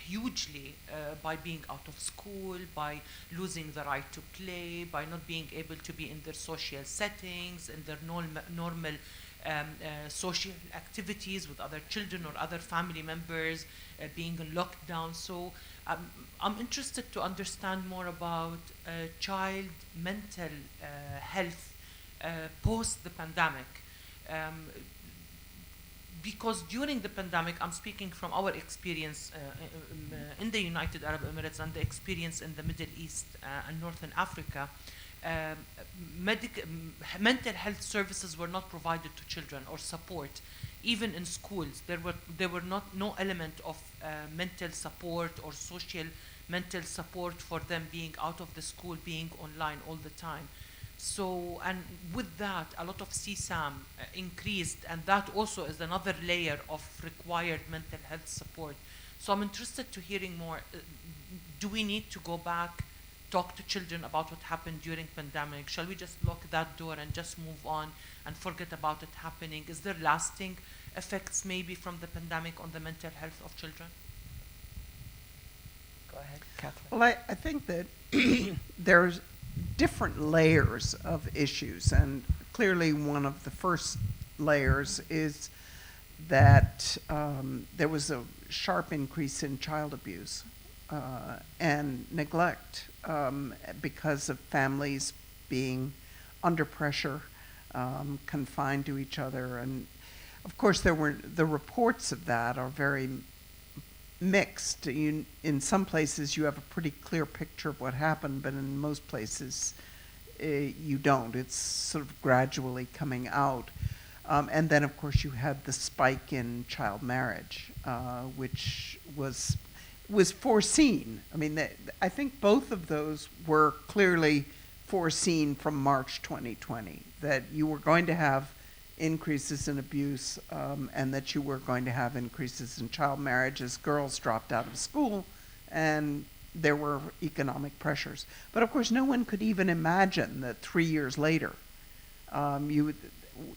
hugely by being out of school, by losing the right to play, by not being able to be in their social settings, in their normal social activities with other children or other family members, being in lockdown. So I'm interested to understand more about child mental health post the pandemic. Because during the pandemic, I'm speaking from our experience in the United Arab Emirates and the experience in the Middle East and Northern Africa, mental health services were not provided to children or support. Even in schools, there were no element of mental support or social mental support for them being out of the school, being online all the time. So, and with that, a lot of CSAM increased, and that also is another layer of required mental health support. So I'm interested to hearing more. Do we need to go back, talk to children about what happened during pandemic? Shall we just lock that door and just move on and forget about it happening? Is there lasting effects maybe from the pandemic on the mental health of children? Go ahead, Katherine. Well, I think that there's different layers of issues, and clearly one of the first layers is that there was a sharp increase in child abuse and neglect because of families being under pressure, confined to each other. And of course the reports of that are very mixed. In some places you have a pretty clear picture of what happened, but in most places you don't. It's sort of gradually coming out. And then of course you had the spike in child marriage, which was foreseen. I mean, I think both of those were clearly foreseen from March 2020, that you were going to have increases in abuse, and that you were going to have increases in child marriage as girls dropped out of school and there were economic pressures. But of course no one could even imagine that 3 years later,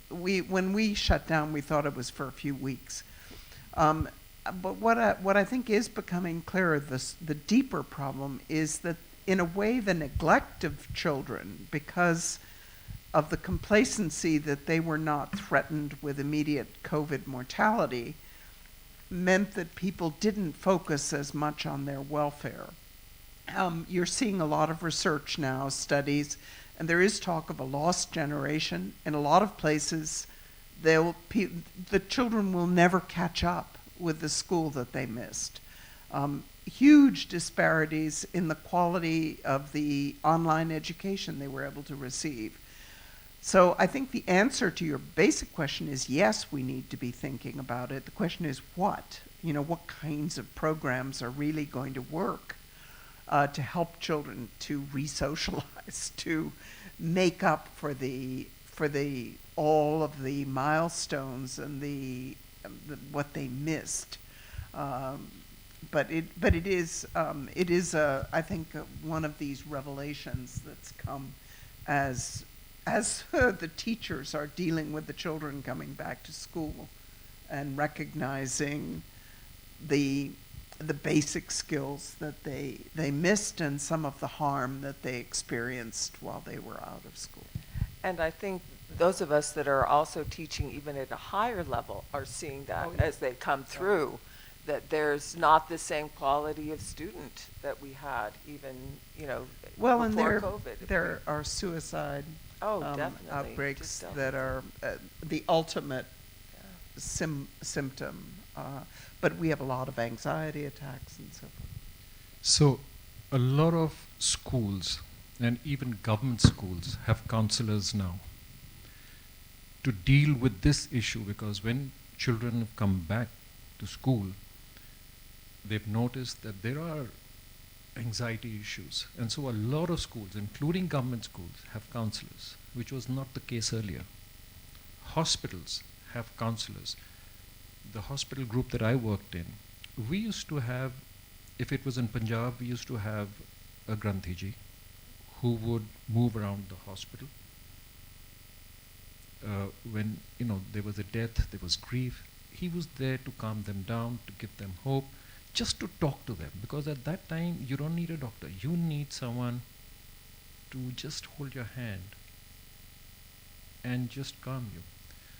when we shut down, we thought it was for a few weeks. But what I think is becoming clearer, the deeper problem is that in a way the neglect of children, because of the complacency that they were not threatened with immediate COVID mortality, meant that people didn't focus as much on their welfare. You're seeing a lot of research now, studies, and there is talk of a lost generation. In a lot of places, the children will never catch up with the school that they missed. Huge disparities in the quality of the online education they were able to receive. So I think the answer to your basic question is yes, we need to be thinking about it. The question is what? What kinds of programs are really going to work to help children to re-socialize, to make up for all of the milestones and what they missed. But it is I think one of these revelations that's come as the teachers are dealing with the children coming back to school and recognizing the basic skills that they missed and some of the harm that they experienced while they were out of school. And I think those of us that are also teaching even at a higher level are seeing that as they come through, that there's not the same quality of student that we had even, before COVID. There are suicide definitely. outbreaks that are the ultimate symptom But we have a lot of anxiety attacks and so forth. So, a lot of schools and even government schools have counselors now to deal with this issue, because when children have come back to school, they've noticed that there are anxiety issues. And so a lot of schools, including government schools, have counselors, which was not the case earlier. Hospitals have counselors. The hospital group that I worked in, we used to have, if it was in Punjab, we used to have a Granthiji who would move around the hospital. When there was a death, there was grief, he was there to calm them down, to give them hope, just to talk to them. Because at that time, you don't need a doctor. You need someone to just hold your hand and just calm you.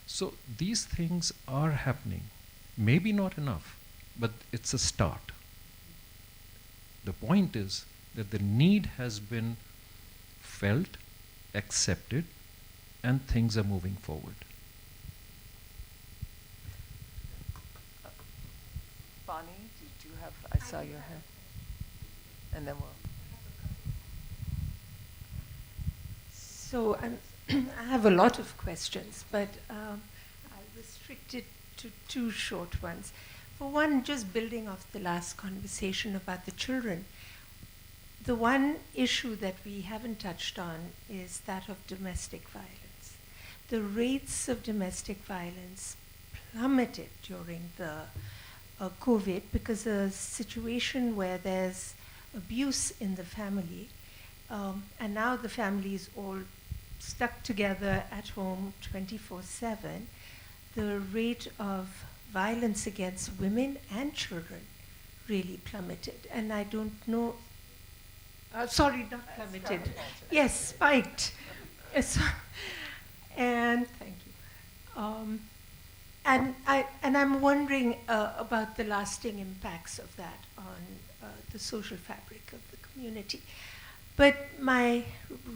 So these things are happening. Maybe not enough, but it's a start. The point is that the need has been felt, accepted, and things are moving forward. Bonnie, did you have, I saw your hand. And then we'll. So I have a lot of questions, but I'll restrict it to two short ones. For one, just building off the last conversation about the children, the one issue that we haven't touched on is that of domestic violence. The rates of domestic violence plummeted during the COVID because a situation where there's abuse in the family, and now the family is all stuck together at home 24/7, the rate of violence against women and children really plummeted. And I don't know, sorry, not plummeted. Yes, spiked. And thank you. And I'm wondering about the lasting impacts of that on the social fabric of the community. But my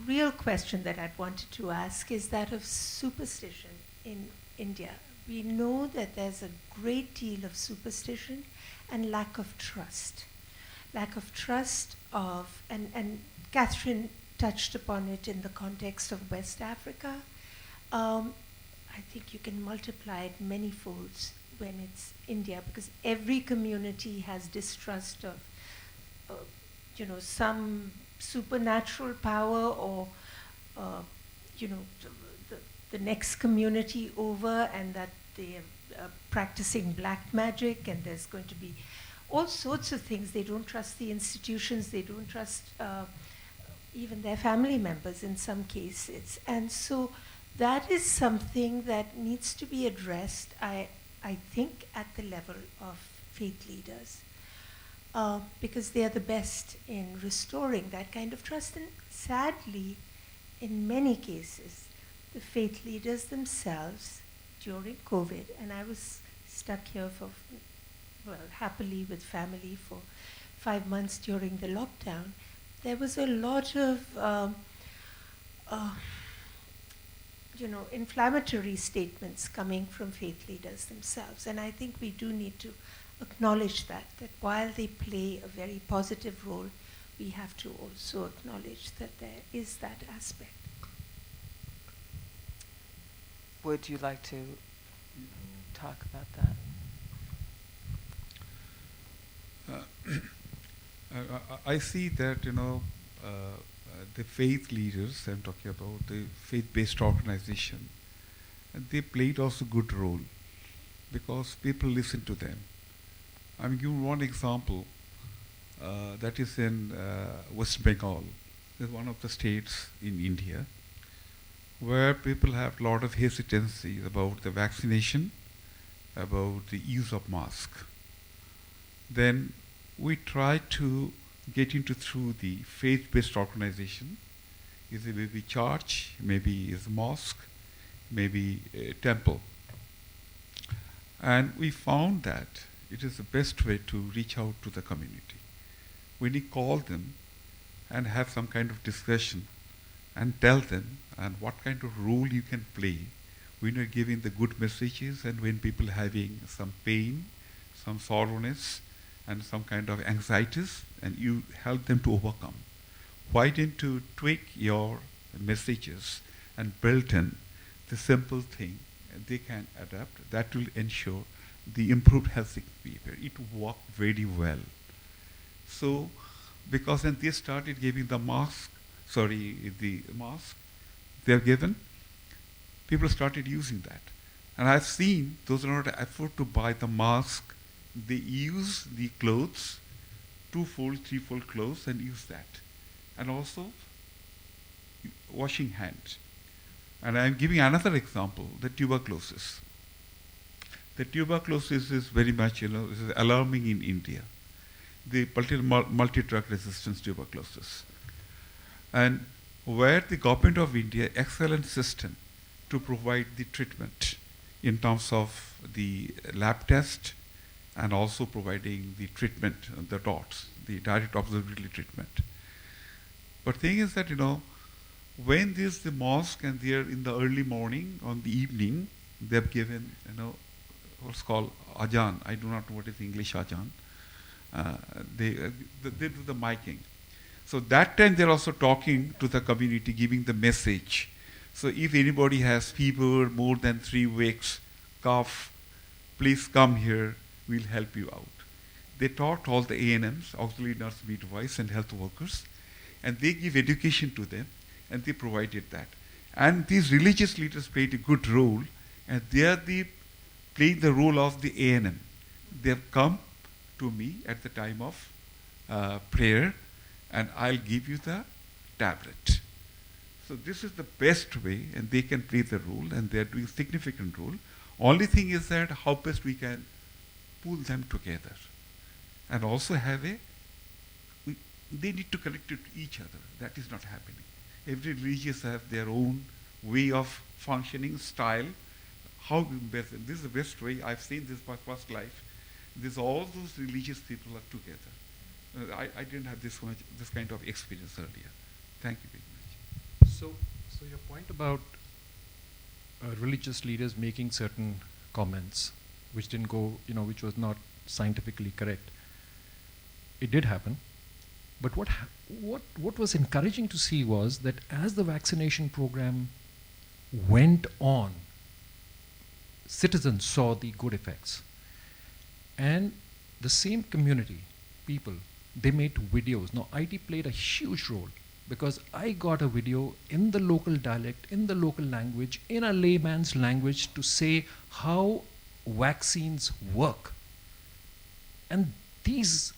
real question that I'd wanted to ask is that of superstition in India. We know that there's a great deal of superstition and lack of trust. Lack of trust of, and Katherine touched upon it in the context of West Africa. I think you can multiply it many folds when it's India, because every community has distrust of, some supernatural power or, the next community over, and that they are practicing black magic, and there's going to be all sorts of things. They don't trust the institutions. They don't trust even their family members in some cases. And so that is something that needs to be addressed, I think, at the level of faith leaders, because they are the best in restoring that kind of trust. And sadly, in many cases, the faith leaders themselves, during COVID, and I was stuck here for, happily with family for 5 months during the lockdown, there was a lot of inflammatory statements coming from faith leaders themselves. And I think we do need to acknowledge that while they play a very positive role, we have to also acknowledge that there is that aspect. Would you like to talk about that? I see that, the faith leaders, I'm talking about the faith-based organization, and they played also good role because people listen to them. I'm giving one example that is in West Bengal. It's one of the states in India where people have a lot of hesitancy about the vaccination, about the use of mask. Then we try to get into through the faith-based organization. Is it maybe church, maybe is mosque, maybe a temple. And we found that it is the best way to reach out to the community. When you call them and have some kind of discussion and tell them and what kind of role you can play when you're giving the good messages and when people having some pain some sorrowness, and some kind of anxieties, and you help them to overcome. Why didn't you tweak your messages and build in the simple thing they can adapt? That will ensure the improved healthy behavior. It worked very well. So, because when they started giving the mask they have given, people started using that. And I've seen those who are not afford to buy the mask, they use the clothes, 2-fold, 3-fold clothes, and use that. And also washing hands. And I'm giving another example, the tuberculosis. The tuberculosis is very much, is alarming in India. The multi-drug resistance tuberculosis. And where the government of India, excellent system to provide the treatment in terms of the lab test and also providing the treatment, the DOTS, the direct observability treatment. But thing is that, when there's the mosque and they're in the early morning, on the evening, they've given, what's called ajan. I do not know what is English ajan. They do the miking. So that time they're also talking to the community, giving the message. So if anybody has fever, more than 3 weeks, cough, please come here, we'll help you out. They taught all the ANMs, auxiliary nurse midwives, and health workers, and they give education to them, and they provided that. And these religious leaders played a good role, and they are playing the role of the ANM. They have come to me at the time of prayer, and I'll give you the tablet. So this is the best way, and they can play the role, and they're doing significant role. Only thing is that how best we can pull them together, and also have they need to connect it to each other. That is not happening. Every religious have their own way of functioning, style. How best? This is the best way. I've seen this my first life. All those religious people are together. I didn't have this kind of experience earlier. Thank you very much. So your point about religious leaders making certain comments which didn't go, which was not scientifically correct, it did happen. But what was encouraging to see was that as the vaccination program went on, citizens saw the good effects. And the same community, people, they made videos. Now, IT played a huge role because I got a video in the local dialect, in the local language, in a layman's language to say how vaccines work. And these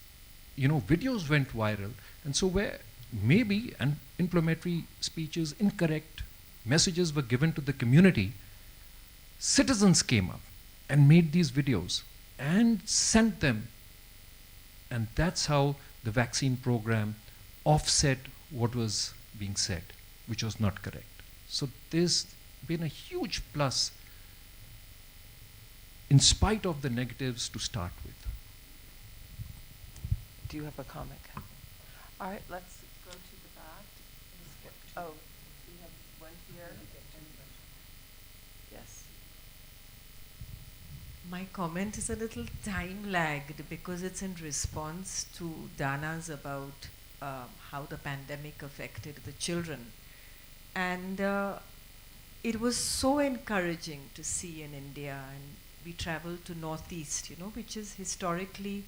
videos went viral, and so where maybe an inflammatory speeches, incorrect messages were given to the community, citizens came up and made these videos and sent them, and that's how the vaccine program offset what was being said, which was not correct. So there's been a huge plus in spite of the negatives to start with. Do you have a comment, Katherine? All right, let's go to the back. Oh, we have one here. Yes. My comment is a little time-lagged because it's in response to Dana's about how the pandemic affected the children. And it was so encouraging to see in India, and we traveled to Northeast, which is historically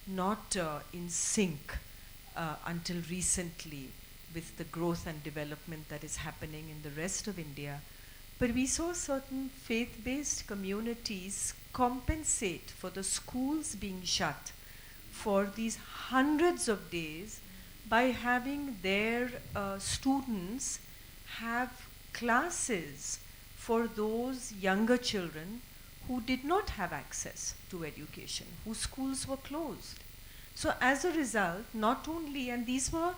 not in sync until recently with the growth and development that is happening in the rest of India. But we saw certain faith-based communities compensate for the schools being shut for these hundreds of days by having their students have classes for those younger children who did not have access to education, whose schools were closed. So as a result, not only, and these were,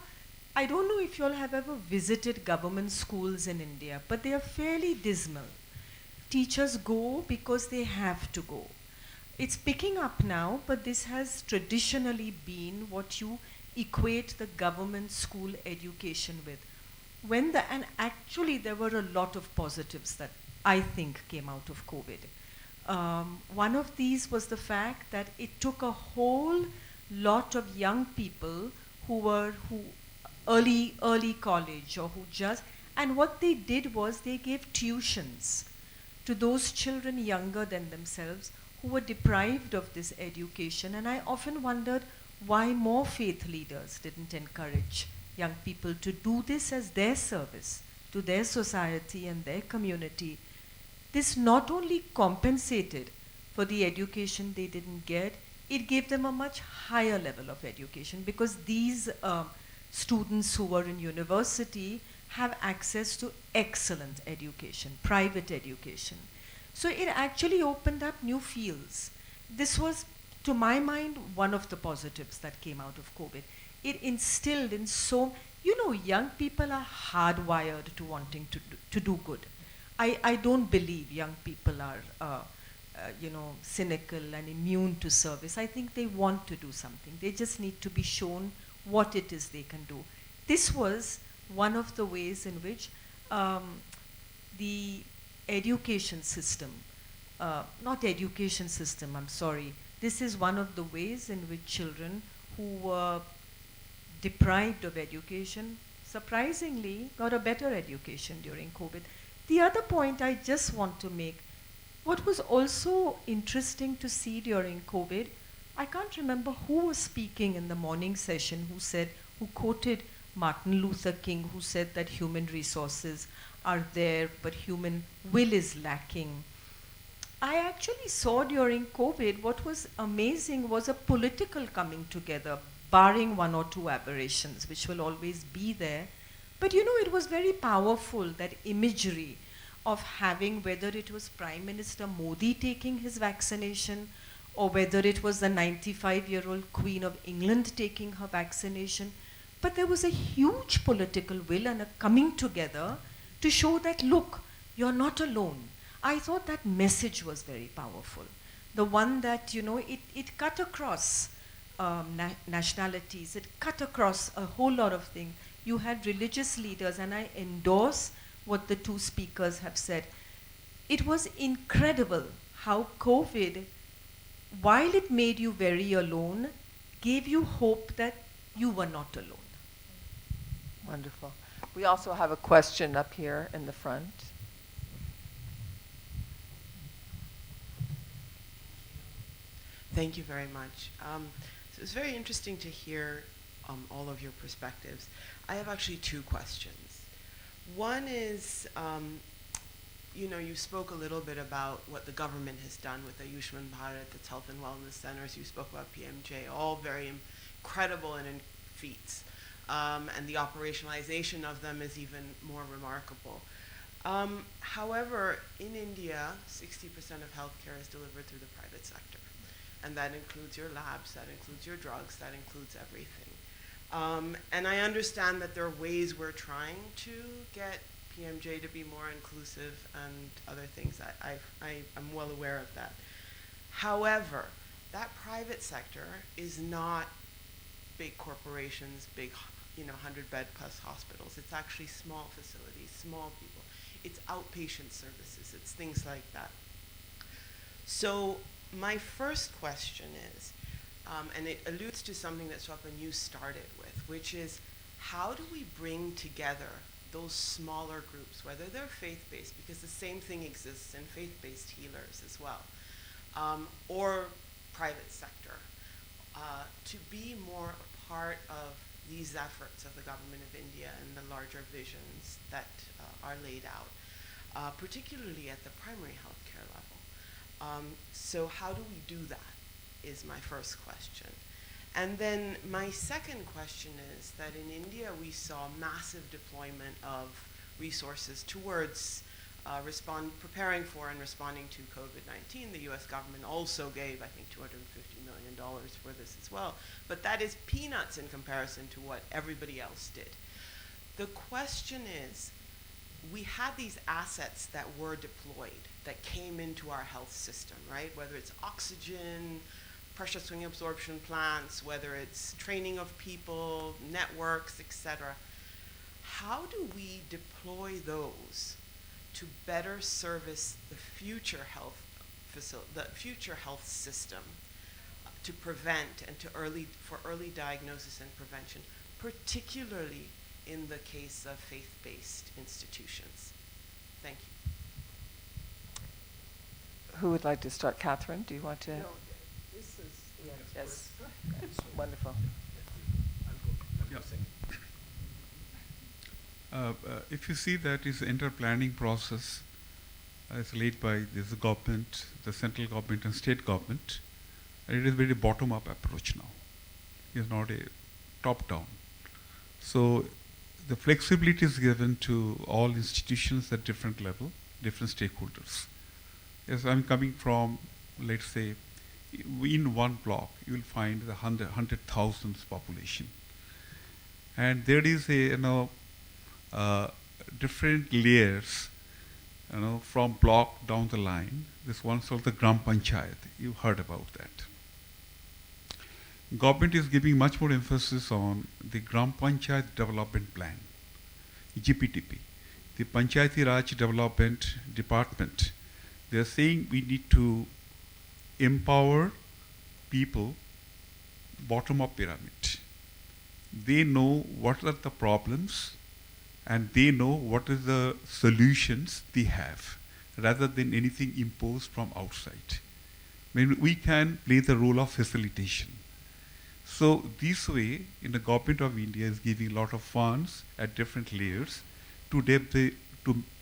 I don't know if you all have ever visited government schools in India, but they are fairly dismal. Teachers go because they have to go. It's picking up now, but this has traditionally been what you equate the government school education with. And actually there were a lot of positives that I think came out of COVID. One of these was the fact that it took a whole lot of young people who early college or who just, and what they did was they gave tuitions to those children younger than themselves who were deprived of this education. And I often wondered why more faith leaders didn't encourage young people to do this as their service to their society and their community. This not only compensated for the education they didn't get, it gave them a much higher level of education, because these students who were in university have access to excellent education, private education. So it actually opened up new fields. This was, to my mind, one of the positives that came out of COVID. It instilled in young people are hardwired to wanting to do good. I don't believe young people are, cynical and immune to service. I think they want to do something. They just need to be shown what it is they can do. This was one of the ways in which the education system, this is one of the ways in which children who were deprived of education, surprisingly, got a better education during COVID. The other point I just want to make, what was also interesting to see during COVID, I can't remember who was speaking in the morning session who quoted Martin Luther King, who said that human resources are there, but human will is lacking. I actually saw during COVID, what was amazing was a political coming together, barring one or two aberrations, which will always be there. But it was very powerful, that imagery of having, whether it was Prime Minister Modi taking his vaccination, or whether it was the 95-year-old Queen of England taking her vaccination. But there was a huge political will and a coming together to show that, look, you're not alone. I thought that message was very powerful. The one that, it cut across nationalities, it cut across a whole lot of things. You had religious leaders, and I endorse what the two speakers have said. It was incredible how COVID, while it made you very alone, gave you hope that you were not alone. Wonderful. We also have a question up here in the front. Thank you very much. So it's very interesting to hear all of your perspectives. I have actually two questions. One is, you spoke a little bit about what the government has done with the Ayushman Bharat, the health and wellness centers. You spoke about PMJ, all very incredible and feats. And the operationalization of them is even more remarkable. However, in India, 60% of healthcare is delivered through the private sector. And that includes your labs, that includes your drugs, that includes everything. And I understand that there are ways we're trying to get PMJ to be more inclusive and other things. I'm well aware of that. However, that private sector is not big corporations, big 100-bed plus hospitals. It's actually small facilities, small people. It's outpatient services. It's things like that. So my first question is, and it alludes to something that Swapan you started with, which is, how do we bring together those smaller groups, whether they're faith-based, because the same thing exists in faith-based healers as well, or private sector, to be more a part of these efforts of the government of India and the larger visions that are laid out, particularly at the primary healthcare level. So how do we do that is my first question. And then my second question is that in India we saw massive deployment of resources towards preparing for and responding to COVID-19. The US government also gave, I think, $250 million for this as well. But that is peanuts in comparison to what everybody else did. The question is, we had these assets that were deployed, that came into our health system, right? Whether it's oxygen, pressure swing absorption plants, whether it's training of people, networks, etc. How do we deploy those to better service the future health the future health system to prevent and for early diagnosis and prevention, particularly in the case of faith-based institutions? Thank you. Who would like to start? Katherine, do you want to? No, this is Yes. Wonderful. If you see that is inter-planning process is led by this government, the central government and state government, and it is very bottom-up approach now. It is not a top-down. So the flexibility is given to all institutions at different level, different stakeholders. Yes, I'm coming from, let's say, in one block, you will find the 100,000 population. And there is a, different layers, from block down the line. This one's called the Gram Panchayat. You heard about that. Government is giving much more emphasis on the Gram Panchayat Development Plan, GPTP. The Panchayati Raj Development Department, they are saying we need to empower people, bottom-up pyramid. They know what are the problems and they know what are the solutions they have, rather than anything imposed from outside. We can play the role of facilitation. So this way, in the government of India is giving a lot of funds at different layers to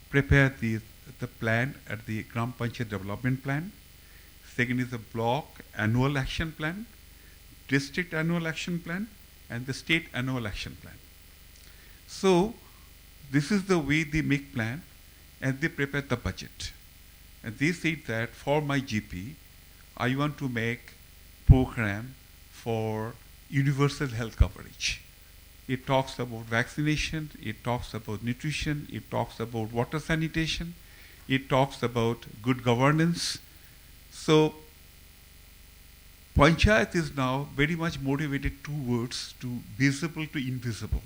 prepare the plan at the Gram Panchayat Development Plan. Second is the block annual action plan, district annual action plan, and the state annual action plan. So this is the way they make plan, and they prepare the budget. And they say that for my GP, I want to make program for universal health coverage. It talks about vaccination, it talks about nutrition, it talks about water sanitation, it talks about good governance. So Panchayat is now very much motivated towards to visible to invisible.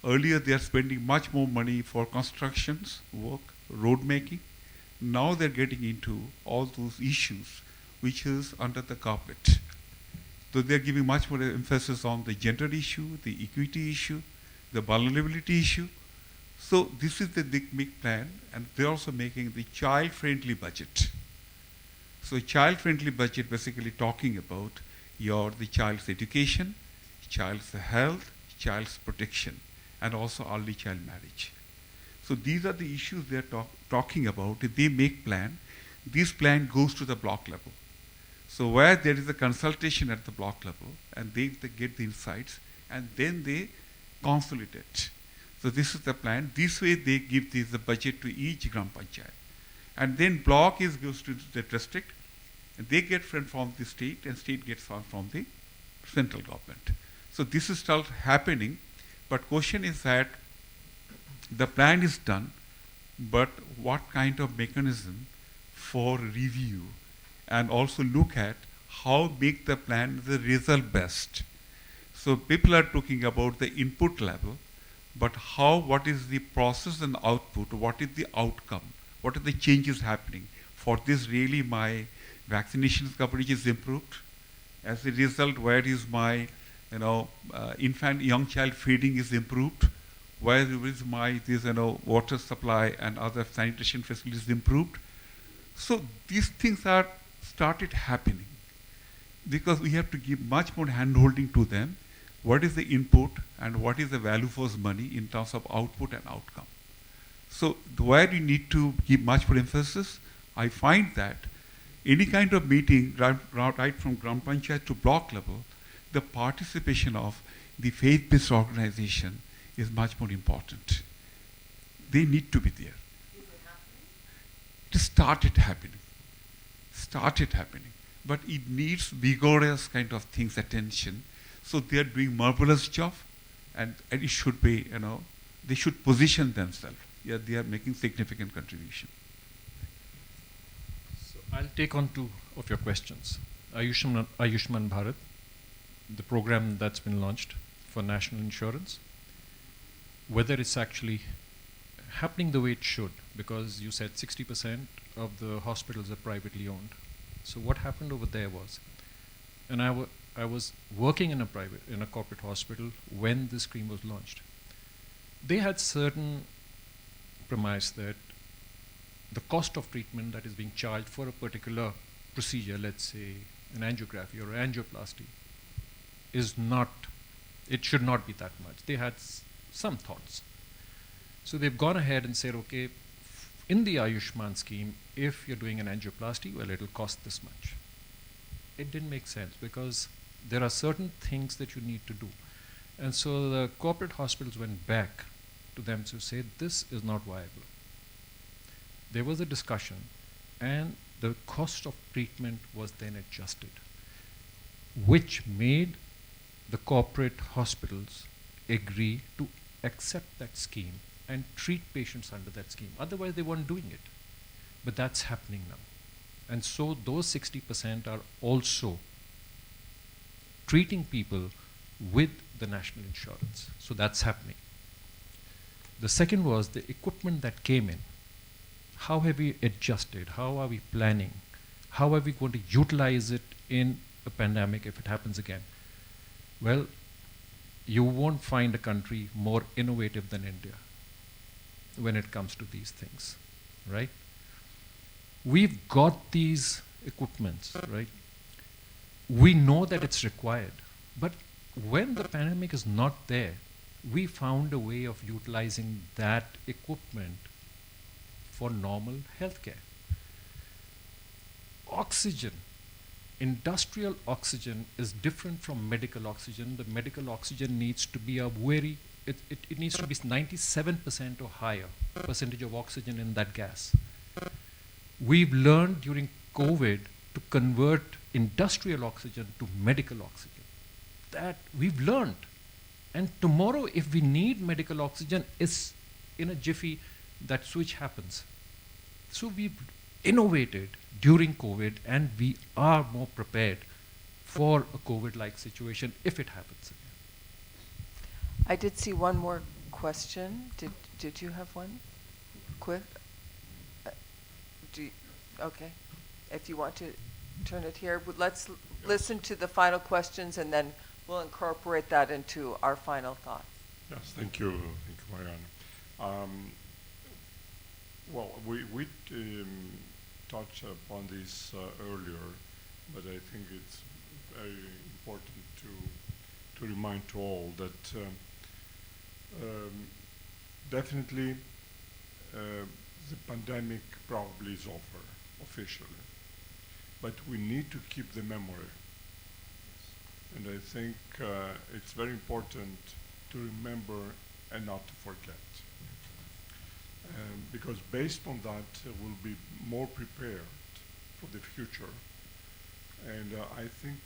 Earlier they are spending much more money for constructions, work, road making. Now they're getting into all those issues which is under the carpet. So they're giving much more emphasis on the gender issue, the equity issue, the vulnerability issue. So this is the big plan, and they're also making the child-friendly budget. So child-friendly budget basically talking about the child's education, child's health, child's protection, and also early child marriage. So these are the issues they're talking about. If they make plan, this plan goes to the block level. So where there is a consultation at the block level, and they get the insights, and then they consolidate. So this is the plan. This way they give the budget to each Gram Panchayat. And then block goes to the district, and they get fund from the state, and state gets fund from the central government. So this is still happening, but question is that the plan is done, but what kind of mechanism for review, and also look at how make the plan the result best. So people are talking about the input level, but what is the process and output, what is the outcome, what are the changes happening. For this really my vaccination coverage is improved. As a result, where is my infant, young child feeding is improved. Where is my water supply and other sanitation facilities improved. So these things are started happening because we have to give much more hand-holding to them. What is the input and what is the value for money in terms of output and outcome. So where you need to give much more emphasis, I find that any kind of meeting, right from Gram Panchayat to block level, the participation of the faith-based organization is much more important. They need to be there. Is it happening? It started happening. But it needs vigorous kind of things, attention. So they are doing marvelous job, and it should be, they should position themselves. Yeah, they are making significant contribution. So I'll take on two of your questions. Ayushman Bharat, the program that's been launched for national insurance, whether it's actually happening the way it should, because you said 60% of the hospitals are privately owned. So what happened over there was, and I was working in a corporate hospital when this scheme was launched. They had certain premise that the cost of treatment that is being charged for a particular procedure, let's say an angiography or angioplasty, it should not be that much. They had some thoughts. So they've gone ahead and said, okay, in the Ayushman scheme, if you're doing an angioplasty, well, it'll cost this much. It didn't make sense because there are certain things that you need to do. And so the corporate hospitals went back to them to say, this is not viable. There was a discussion, and the cost of treatment was then adjusted, which made the corporate hospitals agree to accept that scheme and treat patients under that scheme. Otherwise, they weren't doing it. But that's happening now. And so those 60% are also treating people with the national insurance. So that's happening. The second was the equipment that came in. How have we adjusted? How are we planning? How are we going to utilize it in a pandemic if it happens again? Well, you won't find a country more innovative than India when it comes to these things, right? We've got these equipments, right? We know that it's required, but when the pandemic is not there, we found a way of utilizing that equipment for normal healthcare. Oxygen, industrial oxygen is different from medical oxygen. The medical oxygen needs to be it needs to be 97% or higher percentage of oxygen in that gas. We've learned during COVID to convert industrial oxygen to medical oxygen. That we've learned. And tomorrow, if we need medical oxygen, is in a jiffy, that switch happens. So we've innovated during COVID, and we are more prepared for a COVID-like situation if it happens again. I did see one more question. Did you have one? Quick? Okay. If you want to turn it here, let's listen to the final questions, and then we'll incorporate that into our final thoughts. Yes, thank you, Marianna. Well, we touched upon this earlier, but I think it's very important to remind to all that definitely the pandemic probably is over officially, but we need to keep the memory. And I think it's very important to remember and not to forget. Because based on that, we'll be more prepared for the future. And I think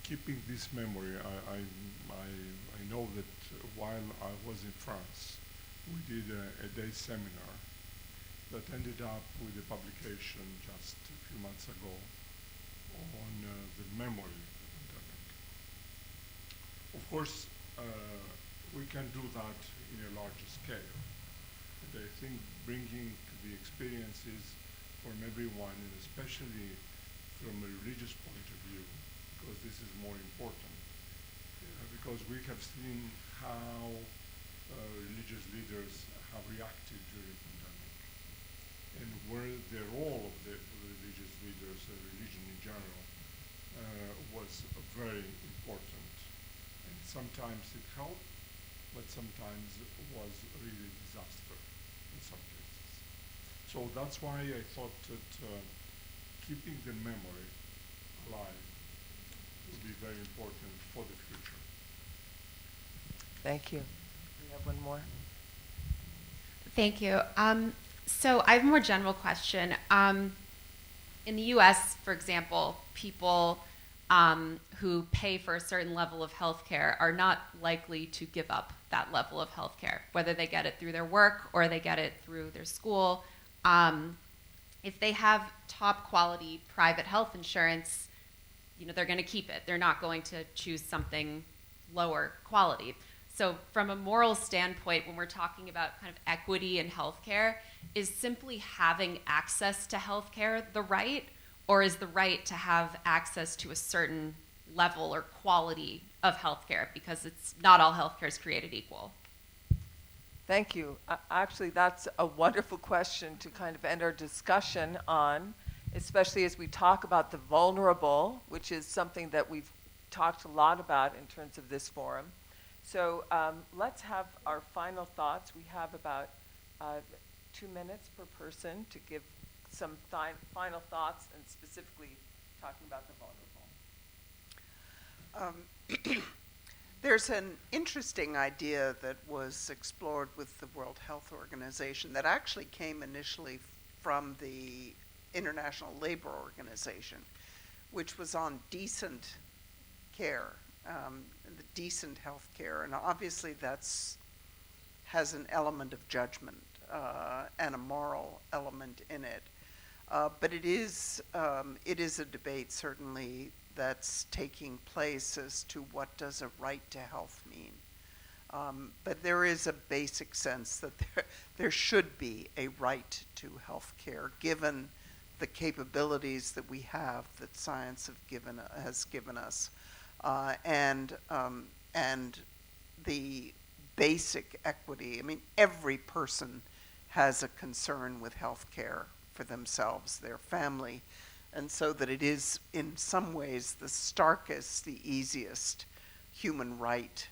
keeping this memory, I know that while I was in France, we did a day seminar that ended up with a publication just a few months ago on the memory of the pandemic. Of course, we can do that in a larger scale. And I think bringing the experiences from everyone, and especially from a religious point of view, because this is more important, because we have seen how religious leaders have reacted during the pandemic, and where the role of the religious leaders, religion in general, was very important. And sometimes it helped, but sometimes it was really a disaster in some cases. So that's why I thought that keeping the memory alive will be very important for the future. Thank you. We have one more. Thank you. So I have a more general question. In the US, for example, people who pay for a certain level of health care are not likely to give up that level of health care, whether they get it through their work or they get it through their school. If they have top quality private health insurance, they're going to keep it. They're not going to choose something lower quality. So from a moral standpoint, when we're talking about kind of equity in healthcare, is simply having access to healthcare the right, or is the right to have access to a certain level or quality of healthcare? Because it's not all healthcare is created equal. Thank you. Actually, that's a wonderful question to kind of end our discussion on, especially as we talk about the vulnerable, which is something that we've talked a lot about in terms of this forum. So let's have our final thoughts. We have about 2 minutes per person to give some final thoughts, and specifically talking about the vulnerable. There's an interesting idea that was explored with the World Health Organization that actually came initially from the International Labor Organization, which was on decent care, the decent health care. And obviously has an element of judgment and a moral element in it. But it is a debate, certainly, that's taking place as to what does a right to health mean. But there is a basic sense that there should be a right to health care, given the capabilities that we have, that science has given us, and the basic equity. I mean, every person has a concern with health care for themselves, their family, and so that it is in some ways the starkest, the easiest human right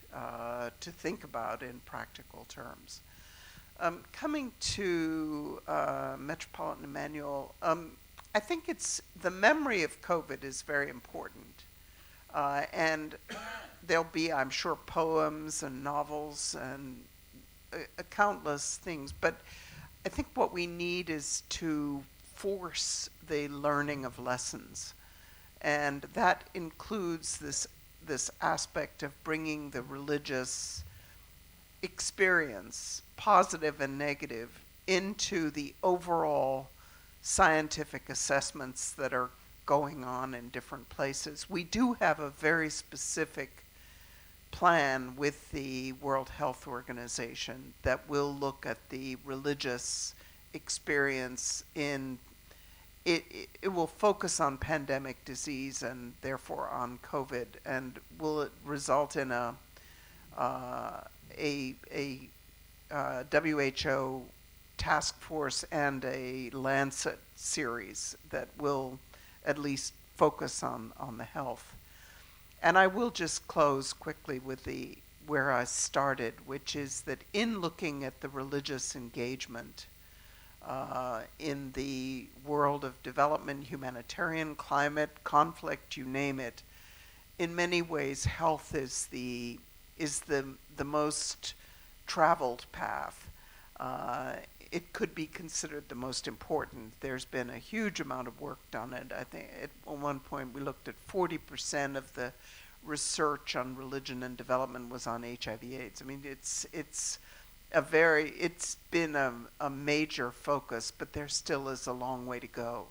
to think about in practical terms. Coming to Metropolitan Emmanuel, I think the memory of COVID is very important. And there'll be, I'm sure, poems and novels and countless things, but I think what we need is to force the learning of lessons, and that includes this aspect of bringing the religious experience, positive and negative, into the overall scientific assessments that are going on in different places. We do have a very specific plan with the World Health Organization that will look at the religious experience in it will focus on pandemic disease and therefore on COVID, and will result in a WHO task force and a Lancet series that will at least focus on the health. And I will just close quickly with where I started, which is that in looking at the religious engagement in the world of development, humanitarian, climate, conflict, you name it, in many ways health is the most traveled path. It could be considered the most important. There's been a huge amount of work done it. I think at one point we looked at 40% of the research on religion and development was on HIV/AIDS. I mean, it's been a major focus, but there still is a long way to go.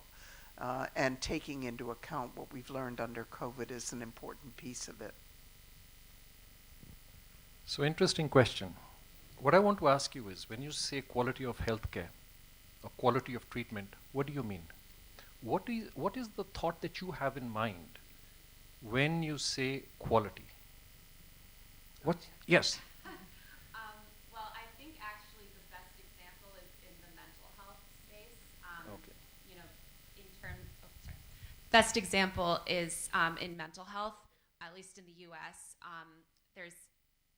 And taking into account what we've learned under COVID is an important piece of it. So, interesting question. What I want to ask you is, when you say quality of healthcare or quality of treatment, what do you mean? What is the thought that you have in mind when you say quality? What? Yes. Well, I think actually the best example is in the mental health space. Okay. You know, best example is in mental health, at least in the U.S. There's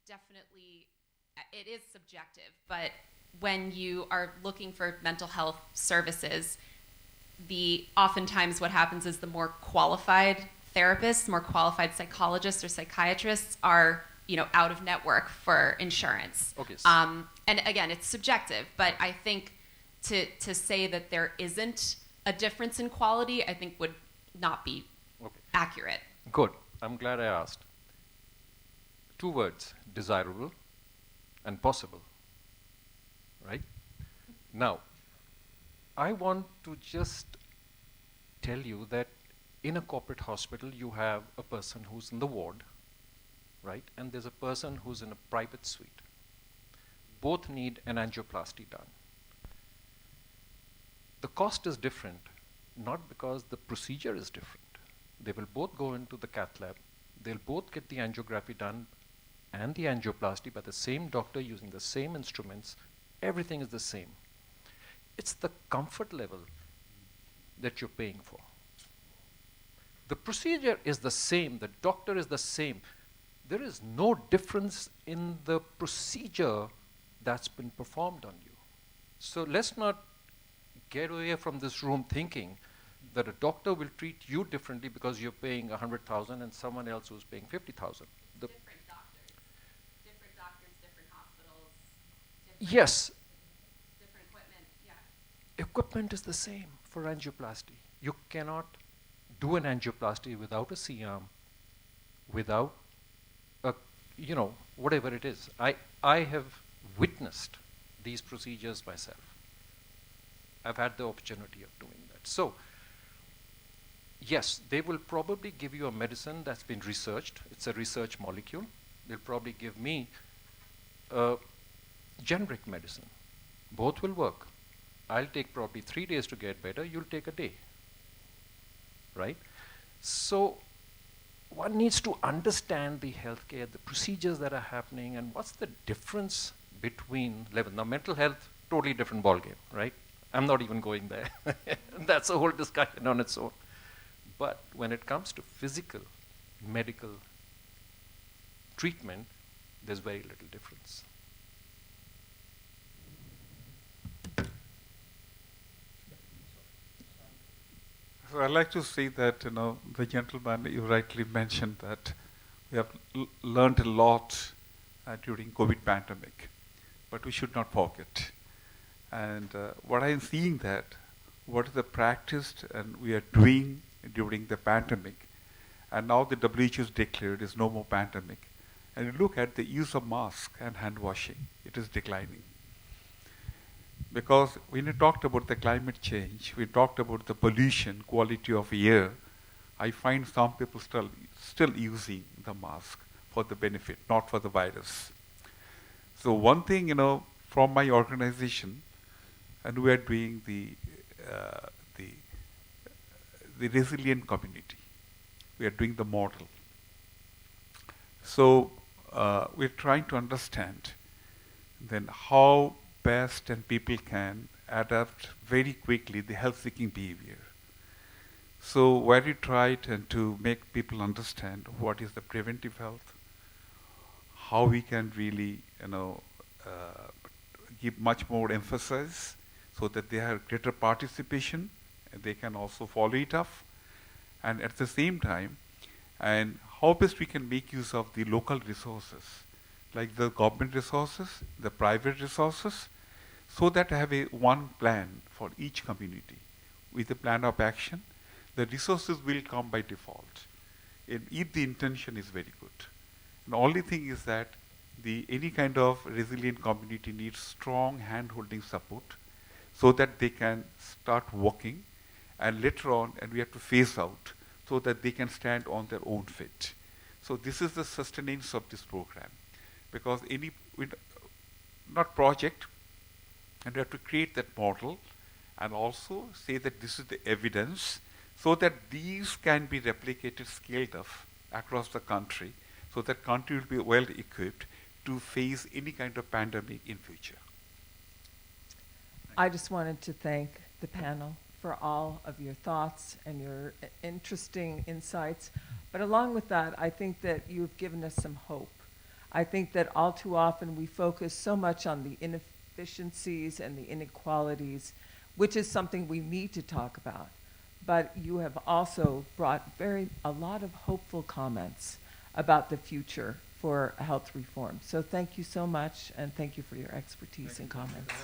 definitely, it is subjective, but when you are looking for mental health services, oftentimes what happens is the more qualified therapists, more qualified psychologists or psychiatrists are, out of network for insurance. Okay. And again, it's subjective, but I think to say that there isn't a difference in quality, I think would not be accurate. Good. I'm glad I asked. 2 words: desirable and possible. Right? Now, I want to just tell you that in a corporate hospital, you have a person who's in the ward, right? And there's a person who's in a private suite. Both need an angioplasty done. The cost is different, not because the procedure is different. They will both go into the cath lab. They'll both get the angiography done and the angioplasty by the same doctor using the same instruments. Everything is the same. It's the comfort level that you're paying for. The procedure is the same. The doctor is the same. There is no difference in the procedure that's been performed on you. So let's not get away from this room thinking that a doctor will treat you differently because you're paying 100,000 and someone else who's paying 50,000. Different doctors, different hospitals. Yes. Different equipment, yeah. Equipment is the same for angioplasty. You cannot do an angioplasty without a C-arm, without a, whatever it is. I have witnessed these procedures myself. I've had the opportunity of doing that. So, yes, they will probably give you a medicine that's been researched. It's a research molecule. They'll probably give me a generic medicine. Both will work. I'll take probably 3 days to get better. You'll take a day, right? So one needs to understand the healthcare, the procedures that are happening, and what's the difference between levels. Now, mental health, totally different ballgame, right? I'm not even going there. That's a whole discussion on its own. But when it comes to physical, medical treatment, there's very little difference. So I'd like to say that, the gentleman, you rightly mentioned that we have learned a lot during COVID pandemic, but we should not forget. And what I'm seeing that, what is the practice and we are doing during the pandemic, and now the WHO has declared is no more pandemic. And you look at the use of mask and hand washing, it is declining. Because when you talked about the climate change, we talked about the pollution, quality of air, I find some people still using the mask for the benefit, not for the virus. So one thing, from my organization, and we are doing the resilient community. We are doing the model. So we're trying to understand then how best and people can adapt very quickly the health-seeking behavior. So where we tried and to make people understand what is the preventive health, how we can really, give much more emphasis so that they have greater participation and they can also follow it up. And at the same time, and how best we can make use of the local resources, like the government resources, the private resources, so that I have one plan for each community with a plan of action. The resources will come by default, and if the intention is very good. The only thing is that any kind of resilient community needs strong hand-holding support so that they can start working, and later on, and we have to phase out so that they can stand on their own feet. So this is the sustenance of this program, because not project, and we have to create that model and also say that this is the evidence so that these can be replicated, scaled up across the country, so that country will be well equipped to face any kind of pandemic in future. I just wanted to thank the panel for all of your thoughts and your interesting insights. But along with that, I think that you've given us some hope. I think that all too often we focus so much on the inefficiencies and the inequalities, which is something we need to talk about. But you have also brought a lot of hopeful comments about the future for health reform. So thank you so much, and thank you for your expertise and comments.